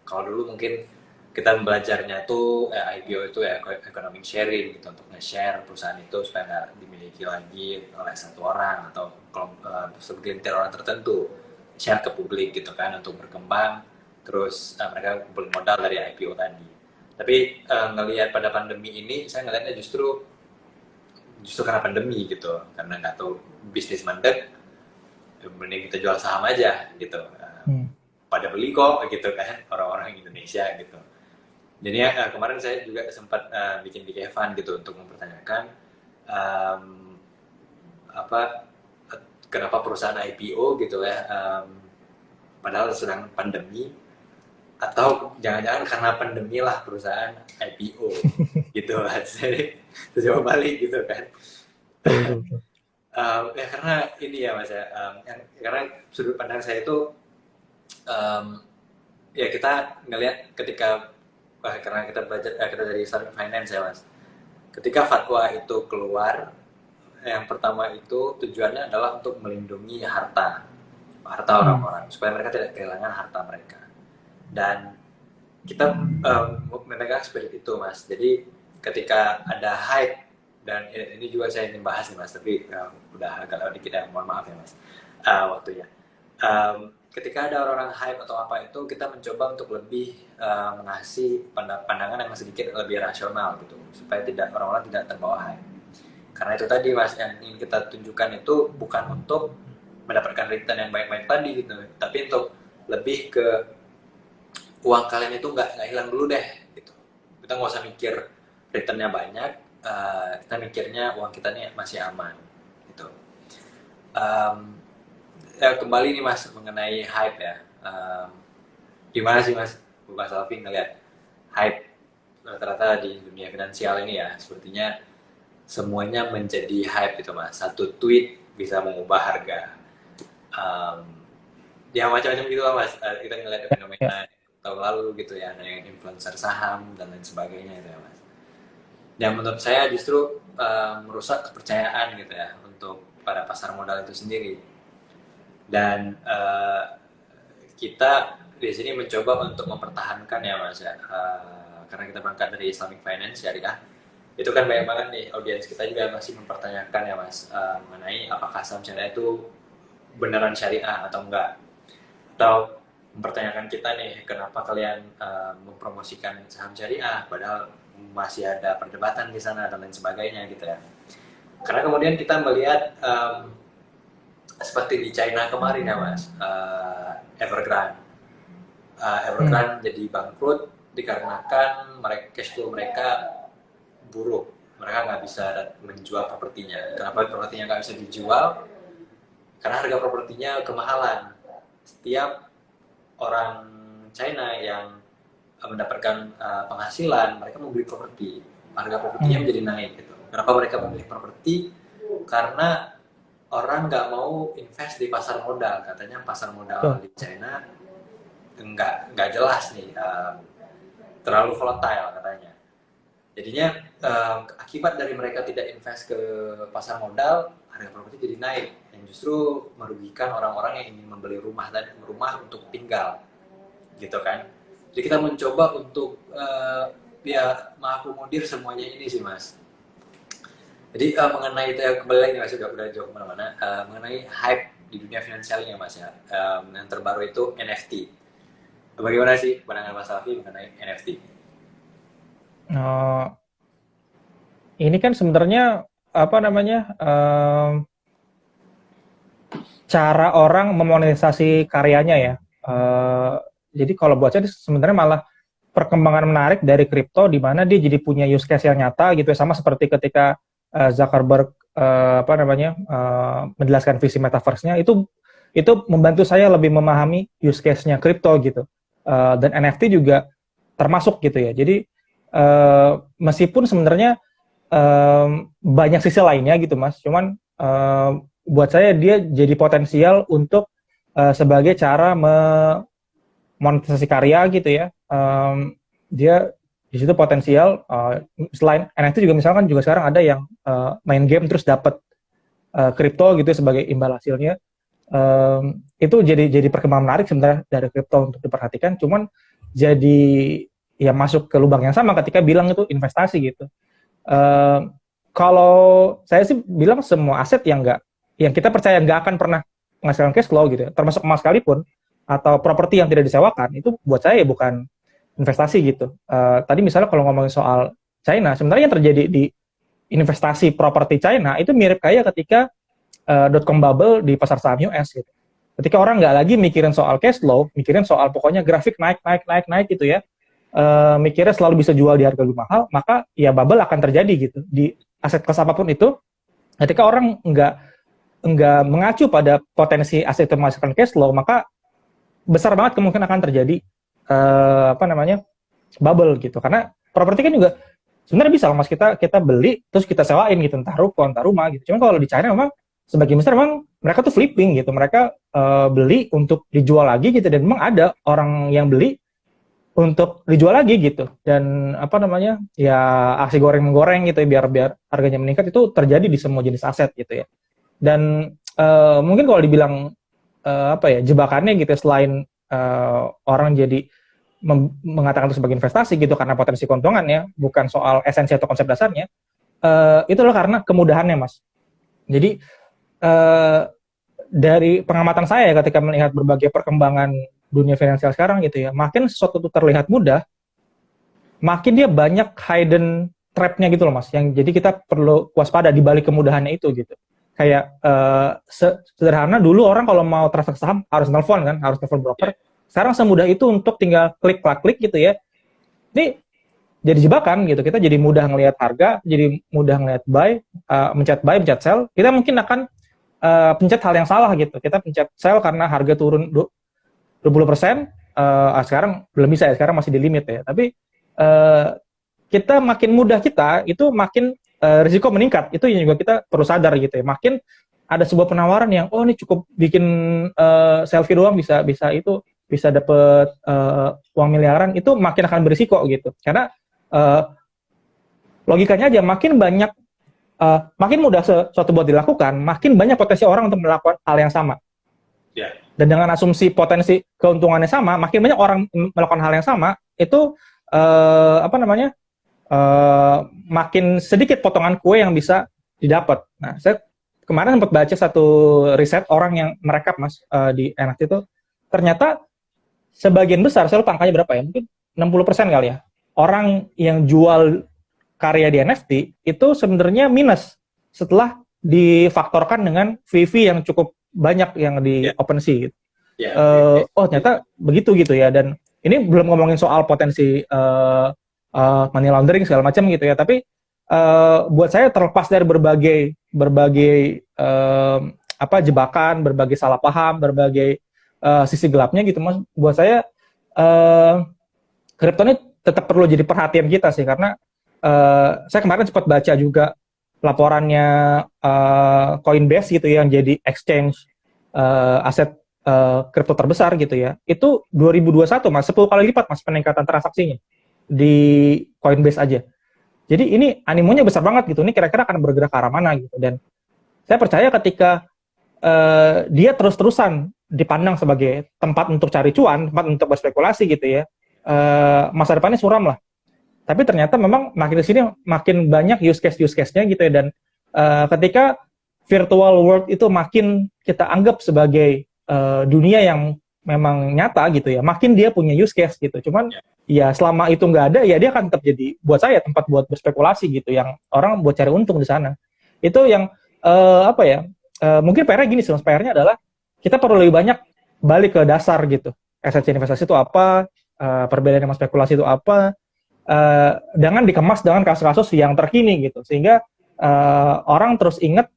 kalau dulu mungkin kita belajarnya tuh IPO itu ya economic sharing gitu, untuk nge-share perusahaan itu supaya nggak dimiliki lagi oleh satu orang atau segelintir orang tertentu, share ke publik gitu kan untuk berkembang, terus mereka kumpulin modal dari IPO tadi. Tapi ngelihat pada pandemi ini, saya ngelihatnya justru karena pandemi gitu, karena nggak tahu bisnis mandek, mending kita jual saham aja gitu. Pada beli kok gitu kan orang-orang Indonesia gitu. Jadi kemarin saya juga sempat bikin di Kevan gitu untuk mempertanyakan kenapa perusahaan IPO gitu ya, padahal sedang pandemi, atau jangan-jangan karena pandemi lah perusahaan IPO gitu. Saya coba balik gitu kan. Ya karena ini ya Mas ya, karena sudut pandang saya itu ya kita ngelihat ketika karena kita belajar kita dari Islamic Finance ya Mas, ketika fatwa itu keluar, yang pertama itu tujuannya adalah untuk melindungi harta orang-orang supaya mereka tidak kehilangan harta mereka, dan kita memegang spirit itu Mas. Jadi ketika ada hype, dan ini juga saya ingin bahas nih Mas, tapi udah agak lewat dikit ya, mohon maaf ya Mas waktunya. Ketika ada orang-orang hype atau apa itu, kita mencoba untuk lebih mengasih pandangan yang sedikit lebih rasional gitu, supaya tidak orang-orang tidak terbawa hype. Karena itu tadi Mas, yang ingin kita tunjukkan itu bukan untuk mendapatkan return yang baik-baik tadi gitu, tapi untuk lebih ke uang kalian itu nggak hilang dulu deh gitu. Kita nggak usah mikir returnnya banyak, kita mikirnya uang kita nih masih aman gitu. Ya kembali nih Mas mengenai hype ya. Gimana sih Mas Alvin ngeliat hype rata-rata di dunia finansial ini ya, sepertinya semuanya menjadi hype itu Mas. Satu tweet bisa mengubah harga. Um, Ya macam-macam gitu lah Mas. Kita ngeliat fenomena tahun lalu gitu ya, ada yang influencer saham dan lain sebagainya itu ya Mas. Dan menurut saya justru merusak kepercayaan gitu ya untuk pada pasar modal itu sendiri. Dan kita di sini mencoba untuk mempertahankan ya Mas ya, karena kita berangkat dari Islamic Finance Syariah, itu kan banyak banget nih audiens kita juga masih mempertanyakan ya Mas, mengenai apakah saham syariah itu beneran syariah atau enggak, atau mempertanyakan kita nih kenapa kalian mempromosikan saham syariah padahal masih ada perdebatan di sana dan lain sebagainya gitu ya. Karena kemudian kita melihat seperti di China kemarin ya Mas, Evergrande jadi bangkrut dikarenakan cash flow mereka buruk, mereka nggak bisa menjual propertinya. Kenapa propertinya nggak bisa dijual? Karena harga propertinya kemahalan. Setiap orang China yang mendapatkan penghasilan, mereka membeli properti, harga propertinya menjadi naik gitu. Kenapa mereka membeli properti? Karena orang nggak mau invest di pasar modal, katanya pasar modal di China nggak jelas nih, terlalu volatile katanya. Jadinya akibat dari mereka tidak invest ke pasar modal, harga properti jadi naik, yang justru merugikan orang-orang yang ingin membeli rumah dan rumah untuk tinggal, gitu kan. Jadi kita mencoba untuk ya mengakomodir semuanya ini sih Mas. Jadi mengenai itu kembali lagi Mas, udah jauh kemana-mana, mengenai hype di dunia finansial ya Mas ya, yang terbaru itu NFT. Bagaimana sih pandangan Mas Alfi mengenai NFT? Ini kan sebenarnya apa namanya, cara orang memonetisasi karyanya ya. Jadi kalau buat saya sebenarnya malah perkembangan menarik dari kripto di mana dia jadi punya use case yang nyata gitu ya, sama seperti ketika Zuckerberg menjelaskan visi metaverse-nya, itu membantu saya lebih memahami use case-nya kripto gitu. Dan NFT juga termasuk gitu ya. Jadi meskipun sebenarnya banyak sisi lainnya gitu Mas, cuman buat saya dia jadi potensial untuk sebagai cara memonetisasi karya gitu ya. Dia di situ potensial, selain NFT juga misalkan juga sekarang ada yang main game terus dapat kripto gitu sebagai imbal hasilnya. Itu jadi perkembangan menarik sebenarnya dari kripto untuk diperhatikan, cuman jadi ya masuk ke lubang yang sama ketika bilang itu investasi gitu. Kalau saya sih bilang semua aset yang kita percaya nggak akan pernah menghasilkan cash flow gitu, termasuk emas sekalipun atau properti yang tidak disewakan, itu buat saya bukan investasi gitu. Tadi misalnya kalau ngomongin soal China, sebenarnya yang terjadi di investasi properti China itu mirip kayak ketika .com bubble di pasar saham US gitu. Ketika orang nggak lagi mikirin soal cash flow, mikirin soal pokoknya grafik naik gitu ya, mikirnya selalu bisa jual di harga lebih mahal, maka ya bubble akan terjadi gitu di aset kelas apapun itu. Ketika orang nggak mengacu pada potensi aset itu menghasilkan cash flow, maka besar banget kemungkinan akan terjadi bubble gitu. Karena properti kan juga sebenarnya bisa Mas, kita beli terus kita sewain gitu, entah ruko entah rumah gitu. Cuman kalau di China memang sebagian besar memang mereka tuh flipping gitu, mereka beli untuk dijual lagi gitu, dan memang ada orang yang beli untuk dijual lagi gitu. Dan ya aksi goreng-menggoreng gitu ya, biar harganya meningkat, itu terjadi di semua jenis aset gitu ya. Dan mungkin kalau dibilang jebakannya gitu, selain orang jadi mengatakan itu sebagai investasi gitu karena potensi keuntungan ya, bukan soal esensi atau konsep dasarnya, itu adalah karena kemudahannya Mas. Jadi dari pengamatan saya ketika melihat berbagai perkembangan dunia finansial sekarang gitu ya, makin sesuatu itu terlihat mudah, makin dia banyak hidden trap-nya gitu loh Mas, yang jadi kita perlu waspada di balik kemudahannya itu gitu. Kayak sederhana dulu orang kalau mau transaksi saham harus telepon kan, harus telepon broker. Sekarang semudah itu untuk tinggal klik gitu ya. Ini jadi jebakan gitu. Kita jadi mudah ngelihat harga, jadi mudah ngelihat buy, mencet sell. Kita mungkin akan pencet hal yang salah gitu. Kita pencet sell karena harga turun 20%. Sekarang belum bisa ya, sekarang masih di limit ya. Tapi kita makin mudah kita, itu makin risiko meningkat. Itu yang juga kita perlu sadar gitu ya. Makin ada sebuah penawaran yang, oh ini cukup bikin selfie doang bisa dapet uang miliaran, itu makin akan berisiko gitu. Karena logikanya aja makin mudah sesuatu buat dilakukan, makin banyak potensi orang untuk melakukan hal yang sama. Yeah. Dan dengan asumsi potensi keuntungannya sama, makin banyak orang melakukan hal yang sama, itu makin sedikit potongan kue yang bisa didapat. Nah, saya kemarin sempat baca satu riset orang yang merekap Mas di NFT itu, ternyata sebagian besar, saya lupa angkanya berapa ya, mungkin 60% kali ya, orang yang jual karya di NFT itu sebenarnya minus setelah difaktorkan dengan fee yang cukup banyak yang di OpenSea gitu. Oh ternyata begitu gitu ya, dan ini belum ngomongin soal potensi money laundering segala macam gitu ya, tapi buat saya terlepas dari berbagai jebakan, berbagai salah paham, berbagai sisi gelapnya gitu Mas, buat saya kripto ini tetap perlu jadi perhatian kita sih, karena saya kemarin sempat baca juga laporannya Coinbase gitu ya, yang jadi exchange aset kripto terbesar gitu ya. Itu 2021 Mas, 10 kali lipat Mas peningkatan transaksinya di Coinbase aja. Jadi ini animonya besar banget gitu. Ini kira-kira akan bergerak ke arah mana gitu. Dan saya percaya ketika dia terus-terusan dipandang sebagai tempat untuk cari cuan, tempat untuk berspekulasi gitu ya, masa depannya suram lah. Tapi ternyata memang makin di sini makin banyak use case-nya gitu ya, dan ketika virtual world itu makin kita anggap sebagai dunia yang memang nyata gitu ya, makin dia punya use case gitu. Cuman ya selama itu nggak ada, ya dia akan tetap jadi buat saya tempat buat berspekulasi gitu, yang orang buat cari untung di sana. Itu yang mungkin PR-nya gini sih, PR-nya adalah kita perlu lebih banyak balik ke dasar gitu. Esensi investasi itu apa, perbedaan sama spekulasi itu apa, dengan dikemas dengan kasus-kasus yang terkini gitu, sehingga orang terus ingat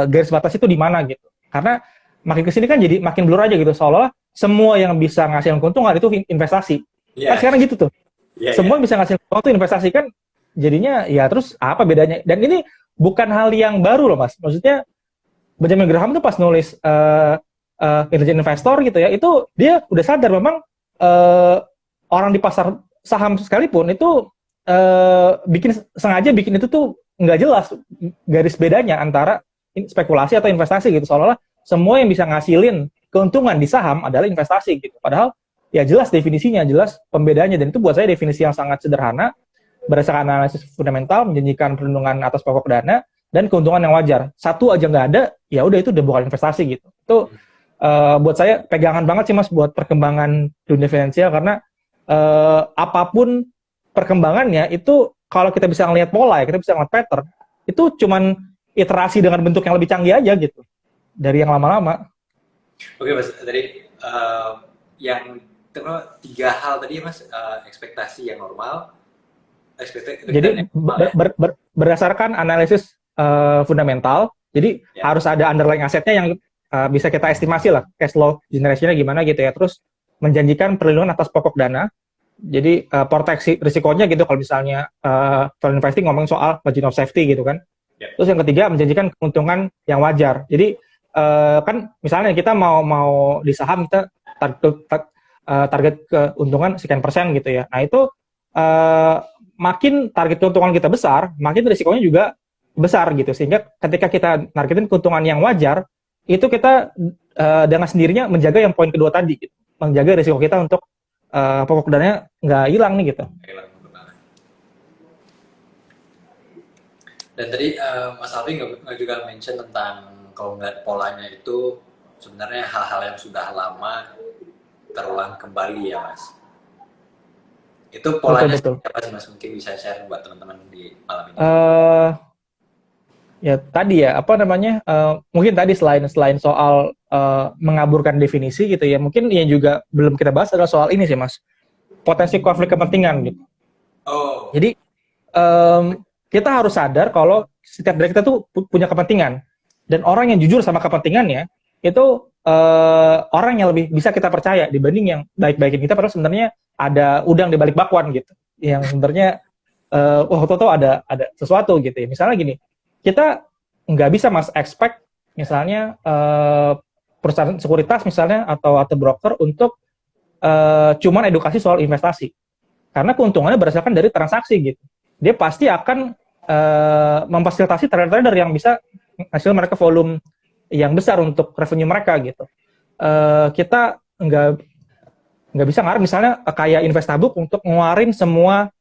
garis batas itu di mana gitu. Karena makin kesini kan jadi makin blur aja gitu, seolah-olah semua yang bisa ngasih keuntungan itu investasi. Kan sekarang gitu tuh. Semua yang bisa ngasih keuntungan itu investasi kan, jadinya ya terus apa bedanya? Dan ini bukan hal yang baru loh Mas. Maksudnya Benjamin Graham tuh pas nulis Intelligent Investor gitu ya, itu dia udah sadar memang orang di pasar saham sekalipun itu sengaja bikin itu tuh nggak jelas garis bedanya antara spekulasi atau investasi gitu, seolah-olah semua yang bisa ngasilin keuntungan di saham adalah investasi gitu, padahal ya jelas definisinya, jelas pembedanya, dan itu buat saya definisi yang sangat sederhana berdasarkan analisis fundamental, menjanjikan perlindungan atas pokok dana dan keuntungan yang wajar. Satu aja nggak ada, ya udah itu udah bukan investasi gitu. Itu buat saya pegangan banget sih Mas buat perkembangan dunia finansial, karena apapun perkembangannya itu kalau kita bisa ngelihat pola ya, kita bisa ngelihat pattern, itu cuman iterasi dengan bentuk yang lebih canggih aja gitu dari yang lama-lama. Oke Mas, tadi yang tiga hal tadi Mas, ekspektasi yang normal, jadi berdasarkan analisis fundamental, jadi harus ada underlying asetnya yang bisa kita estimasi lah, cash flow generation-nya gimana gitu ya, terus menjanjikan perlindungan atas pokok dana. Jadi proteksi risikonya gitu, kalau misalnya value investing ngomong soal margin of safety gitu kan. Terus yang ketiga menjanjikan keuntungan yang wajar. Jadi kan misalnya kita mau di saham, kita target keuntungan sekian persen gitu ya. Nah itu makin target keuntungan kita besar, makin risikonya juga besar gitu. Sehingga ketika kita targetin keuntungan yang wajar, itu kita dengan sendirinya menjaga yang poin kedua tadi gitu. Menjaga risiko kita untuk pokok dananya nggak hilang nih gitu. Dan tadi Mas Alvin juga mention tentang kalau ngeliat polanya itu sebenarnya hal-hal yang sudah lama terulang kembali ya Mas. Itu betul polanya betul. apa sih Mas? Mungkin bisa share buat teman-teman di malam ini. eh Ya tadi ya apa namanya mungkin tadi selain soal mengaburkan definisi gitu ya, mungkin yang juga belum kita bahas adalah soal ini sih Mas, potensi konflik kepentingan gitu. Oh, Jadi kita harus sadar kalau setiap dari kita tuh punya kepentingan, dan orang yang jujur sama kepentingannya itu orang yang lebih bisa kita percaya dibanding yang baik-baikin kita padahal sebenarnya ada udang di balik bakwan gitu, yang sebenarnya wah itu tuh ada sesuatu gitu ya. Misalnya gini, kita nggak bisa mas expect misalnya perusahaan sekuritas misalnya atau broker untuk cuman edukasi soal investasi, karena keuntungannya berdasarkan dari transaksi gitu. Dia pasti akan memfasilitasi trader-trader yang bisa hasil mereka volume yang besar untuk revenue mereka gitu. Kita nggak bisa ngarep misalnya kayak Investabuk untuk ngeluarin semua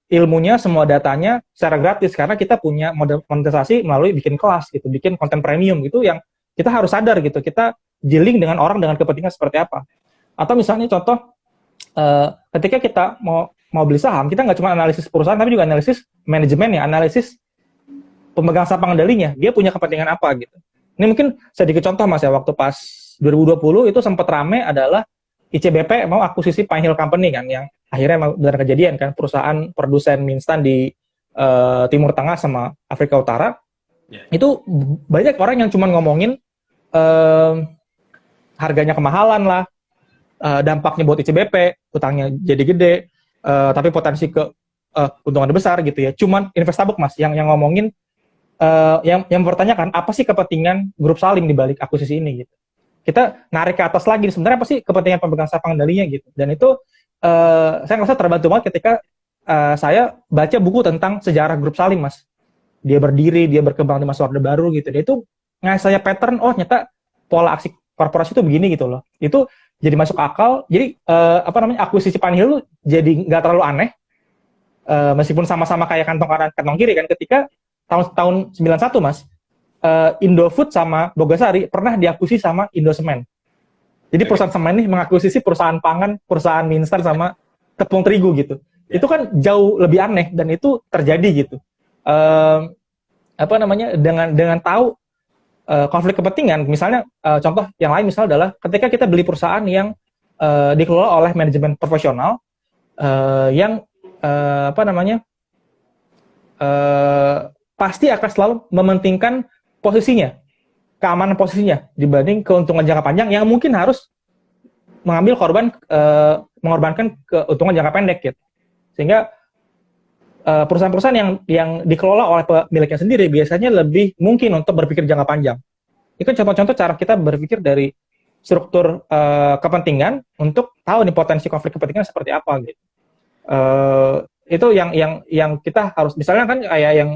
ilmunya, semua datanya secara gratis, karena kita punya monetisasi melalui bikin kelas gitu, bikin konten premium gitu, yang kita harus sadar gitu, kita dealing dengan orang dengan kepentingan seperti apa. Atau misalnya contoh, ketika kita mau beli saham, kita nggak cuma analisis perusahaan, tapi juga analisis manajemennya, analisis pemegang saham pengendalinya, dia punya kepentingan apa gitu. Ini mungkin sedikit contoh mas ya, waktu pas 2020 itu sempat rame adalah ICBP mau akuisisi Pinehill Company kan, yang akhirnya benar kejadian kan, perusahaan produsen mie instan di Timur Tengah sama Afrika Utara. yeah. Itu banyak orang yang cuma ngomongin uh, harganya kemahalan lah, dampaknya buat ICBP, utangnya jadi gede, tapi potensi keuntungan besar gitu ya. Cuman Investabuk mas yang ngomongin, yang mempertanyakan apa sih kepentingan grup Salim di balik akuisisi ini gitu. Kita narik ke atas lagi, sebenarnya apa sih kepentingan pemegang saham pengendalinya gitu. Dan itu saya ngerasa terbantu banget ketika saya baca buku tentang sejarah grup Salim mas. Dia berdiri, dia berkembang di masa Orde Baru gitu. Dia itu ngasih saya pattern, oh ternyata pola aksi korporasi itu begini gitu loh. Itu jadi masuk akal. Jadi akuisisi Pinehill jadi nggak terlalu aneh, meskipun sama-sama kayak kantong kanan kantong kiri kan. Ketika tahun 91 mas, Indofood sama Bogasari pernah diakuisisi sama Indosemen. Jadi perusahaan semen ini mengakuisisi perusahaan pangan, perusahaan mie instan sama tepung terigu gitu. Itu kan jauh lebih aneh dan itu terjadi gitu. Dengan tahu konflik kepentingan, misalnya contoh yang lain misalnya adalah ketika kita beli perusahaan yang dikelola oleh manajemen profesional yang pasti akan selalu mementingkan posisinya, keamanan posisinya dibanding keuntungan jangka panjang yang mungkin harus mengorbankan keuntungan jangka pendek gitu. Sehingga perusahaan-perusahaan yang dikelola oleh pemiliknya sendiri biasanya lebih mungkin untuk berpikir jangka panjang. Itu kan contoh-contoh cara kita berpikir dari struktur kepentingan untuk tahu nih potensi konflik kepentingan seperti apa gitu. Itu yang kita harus, misalnya kan kayak yang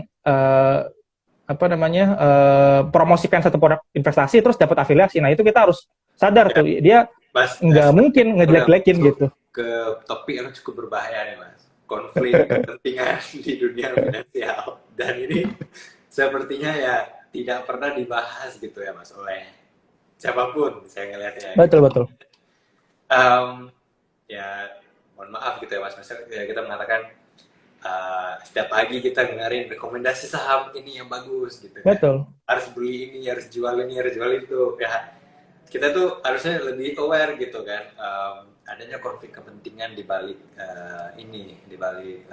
promosikan satu produk investasi terus dapat afiliasi. Nah, itu kita harus sadar tuh dia nggak mungkin ngejelek-jelekin gitu. Ke topik yang cukup berbahaya nih mas, konflik kepentingan di dunia finansial, dan ini sepertinya ya tidak pernah dibahas gitu ya mas oleh siapapun saya ngelihatnya. Betul. Ya mohon maaf gitu ya mas, ya kita mengatakan setiap pagi kita dengerin rekomendasi saham ini yang bagus gitu kan. Betul. Harus beli ini, harus jual ini, harus jual itu. Ya kita tuh harusnya lebih aware gitu kan, adanya konflik kepentingan di balik di balik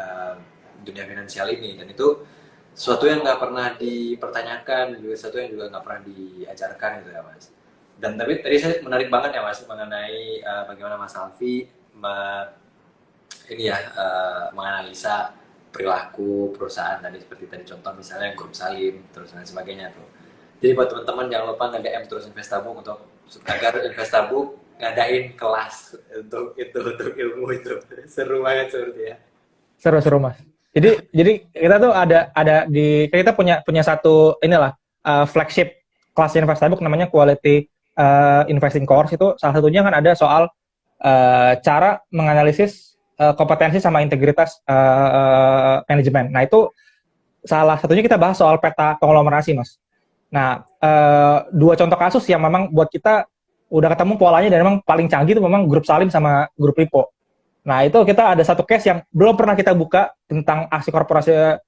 dunia finansial ini, dan itu sesuatu yang nggak pernah dipertanyakan, juga sesuatu yang juga nggak pernah diajarkan gitu ya mas. Dan tapi tadi saya menarik banget ya mas mengenai bagaimana mas Alfi menganalisa perilaku perusahaan tadi, seperti tadi contoh misalnya grup Salim terus dan sebagainya tuh. Jadi buat teman-teman jangan lupa nge-DM terus Investabuk agar Investabuk ngadain kelas untuk ilmu itu. Seru banget sepertinya. Seru mas. Jadi kita tuh kita punya satu flagship kelas Investabuk namanya Quality Investing Course. Itu salah satunya kan ada soal cara menganalisis kompetensi sama integritas manajemen. Nah, itu salah satunya kita bahas soal peta konglomerasi, Mas. Nah, dua contoh kasus yang memang buat kita udah ketemu polanya dan memang paling canggih itu memang grup Salim sama grup Lipo. Nah, itu kita ada satu case yang belum pernah kita buka tentang aksi korporasi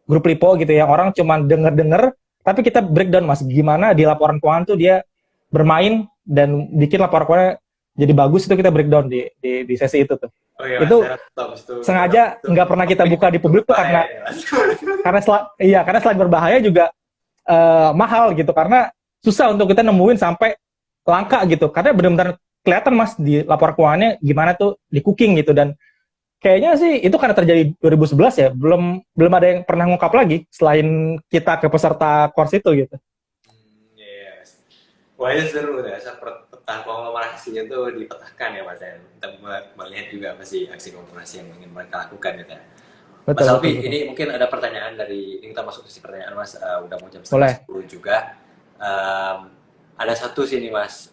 grup Lipo gitu ya. Orang cuma denger-denger, tapi kita breakdown Mas, gimana di laporan keuangan tuh dia bermain dan bikin laporan keuangan jadi bagus, itu kita breakdown di sesi itu tuh. Oh iya, Itu itu sengaja nggak pernah kita buka di publik tuh karena karena selain berbahaya juga mahal gitu, karena susah untuk kita nemuin sampai langka gitu, karena benar-benar kelihatan Mas di laporan keuangannya gimana tuh di cooking gitu. Dan kayaknya sih itu karena terjadi 2011 ya, belum ada yang pernah ngungkap lagi selain kita ke peserta course itu gitu. Yes. Wah, itu seru ya, peta konglomerasinya tuh dipetahkan ya Mas ya. Kita melihat juga apa sih aksi konglomerasi yang ingin mereka lakukan gitu ya. Mas Alfi, ini mungkin ada pertanyaan ini kita masuk ke sesi pertanyaan Mas, udah mau jam 9:30 juga. Ada satu sini Mas,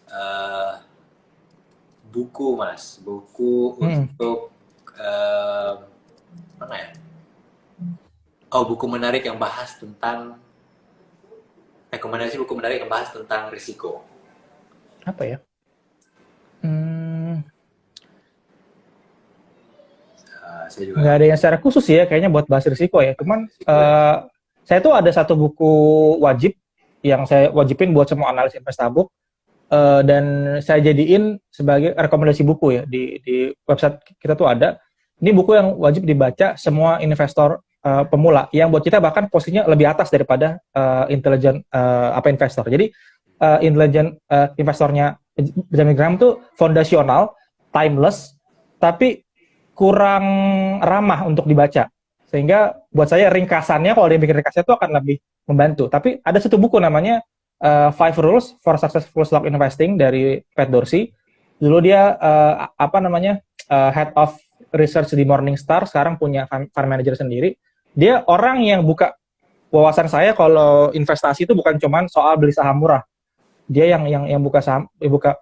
buku Mas, untuk mana ya? Oh, buku menarik yang bahas tentang rekomendasi buku menarik yang bahas tentang risiko. Apa ya? Saya juga nggak ada yang secara khusus ya, kayaknya buat bahas risiko ya. Cuman saya tuh ada satu buku wajib yang saya wajibin buat semua analis Investabook, dan saya jadiin sebagai rekomendasi buku ya di website kita tuh ada. Ini buku yang wajib dibaca semua investor pemula yang buat kita bahkan posisinya lebih atas daripada intelligent investor. Jadi intelligent investornya Benjamin Graham tuh fondasional, timeless, tapi kurang ramah untuk dibaca. Sehingga buat saya ringkasannya, kalau dia bikin ringkasnya itu akan lebih membantu. Tapi ada satu buku namanya Five Rules for Successful Stock Investing dari Pat Dorsey. Dulu dia Head of Research di Morningstar, sekarang punya fund manager sendiri. Dia orang yang buka wawasan saya kalau investasi itu bukan cuma soal beli saham murah. Dia yang buka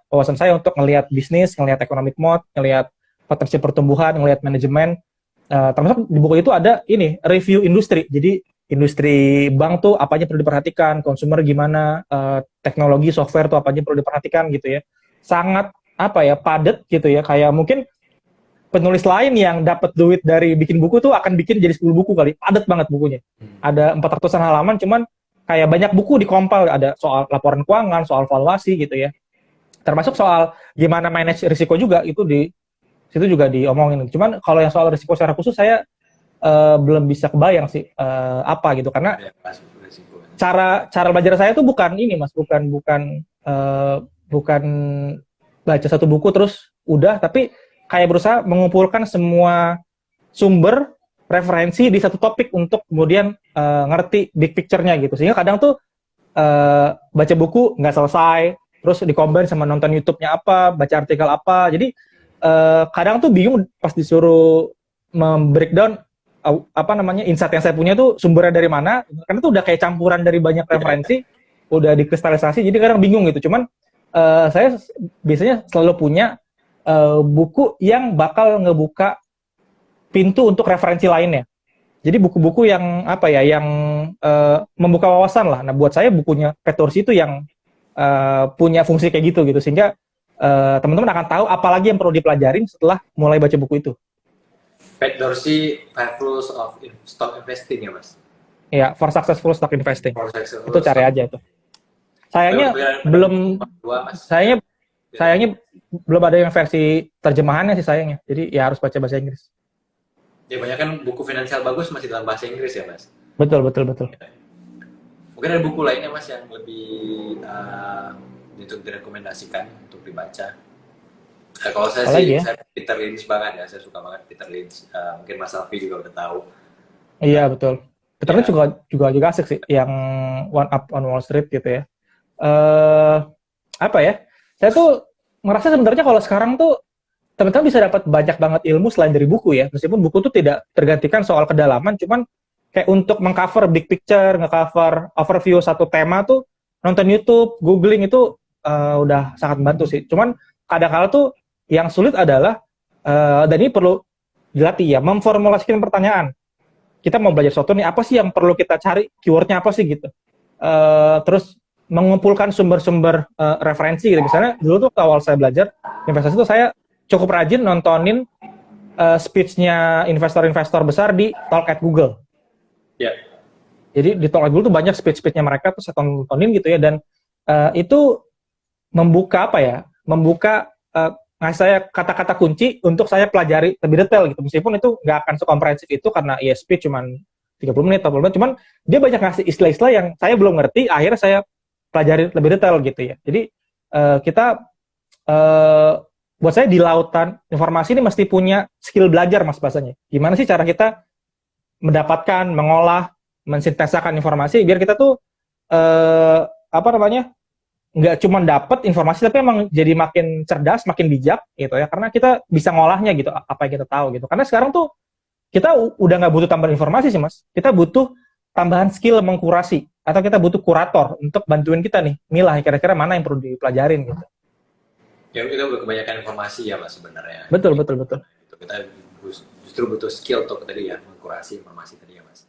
wawasan saya untuk ngelihat bisnis, ngelihat economic mode, ngelihat potensi pertumbuhan, ngelihat manajemen. Termasuk di buku itu ada review industri. Jadi industri bank tuh apa aja perlu diperhatikan, consumer gimana, teknologi software tuh apa aja perlu diperhatikan gitu ya. Sangat padat gitu ya. Kayak mungkin penulis lain yang dapat duit dari bikin buku tuh akan bikin jadi 10 buku kali. Padat banget bukunya. Ada 400-an halaman, cuman kayak banyak buku dikompil, ada soal laporan keuangan, soal valuasi gitu ya. Termasuk soal gimana manage risiko juga, itu di situ juga diomongin. Cuman kalau yang soal risiko secara khusus saya belum bisa kebayang sih apa gitu, karena cara belajar saya tuh bukan ini Mas, bukan baca satu buku terus udah, tapi kayak berusaha mengumpulkan semua sumber referensi di satu topik untuk kemudian ngerti big picture-nya gitu. Sehingga kadang tuh baca buku nggak selesai, terus dikombin sama nonton YouTube-nya apa, baca artikel apa. Jadi kadang tuh bingung pas disuruh membreakdown insight yang saya punya tuh sumbernya dari mana, karena tuh udah kayak campuran dari banyak referensi, udah dikristalisasi, jadi kadang bingung gitu. Cuman saya biasanya selalu punya buku yang bakal ngebuka pintu untuk referensi lainnya. Jadi buku-buku yang yang membuka wawasan lah. Nah, buat saya bukunya Pat Dorsey itu yang punya fungsi kayak gitu, sehingga teman-teman akan tahu apalagi yang perlu dipelajarin setelah mulai baca buku itu. Pat Dorsey, Five Rules of Stock Investing ya Mas? Iya, for Successful Stock Investing. Itu cari aja itu. Sayangnya belum ada yang versi terjemahannya sih sayangnya. Jadi ya harus baca bahasa Inggris. Ya banyak kan buku finansial bagus masih dalam bahasa Inggris ya Mas? Betul. Mungkin ada buku lainnya Mas yang lebih untuk direkomendasikan untuk dibaca. Kalau saya saya Peter Lynch banget ya, saya suka banget Peter Lynch. Mungkin Mas Alfi juga udah tahu. Iya betul. Peter Lynch juga asik sih, yang One Up on Wall Street gitu ya. Saya tuh merasa sebenarnya kalau sekarang tuh teman-teman bisa dapat banyak banget ilmu selain dari buku ya. Meskipun buku tuh tidak tergantikan soal kedalaman, cuman kayak untuk mengcover big picture, nge-cover overview satu tema tuh nonton YouTube, googling itu udah sangat membantu sih. Cuman kadang-kadang tuh yang sulit adalah dan ini perlu dilatih ya, memformulasikan pertanyaan. Kita mau belajar sesuatu nih, apa sih yang perlu kita cari, keywordnya apa sih gitu. Terus mengumpulkan sumber-sumber referensi gitu. Misalnya dulu tuh awal saya belajar investasi tuh saya cukup rajin nontonin speech-nya investor-investor besar di Talk at Google. Ya. Jadi di Talk at Google tuh banyak speech-speechnya mereka tuh saya tontonin gitu ya, dan itu membuka apa ya? Membuka ngasih saya kata-kata kunci untuk saya pelajari lebih detail gitu. Meskipun itu nggak akan sekomprehensif itu karena ya speech cuman 30 menit, 40 menit, cuman dia banyak ngasih istilah-istilah yang saya belum ngerti, akhirnya saya pelajari lebih detail gitu ya. Jadi kita buat saya di lautan informasi ini mesti punya skill belajar mas bahasanya. Gimana sih cara kita mendapatkan, mengolah, mensintesakan informasi biar kita tuh apa namanya nggak cuma dapat informasi tapi emang jadi makin cerdas, makin bijak gitu ya. Karena kita bisa ngolahnya gitu apa yang kita tahu gitu. Karena sekarang tuh kita udah nggak butuh tambahan informasi sih mas. Kita butuh tambahan skill mengkurasi atau kita butuh kurator untuk bantuin kita nih milah kira-kira mana yang perlu dipelajarin gitu. Ya itu kebanyakan informasi ya mas sebenarnya. Betul betul betul. Itu kita justru butuh skill untuk tadi ya mengkurasi informasi tadi ya mas.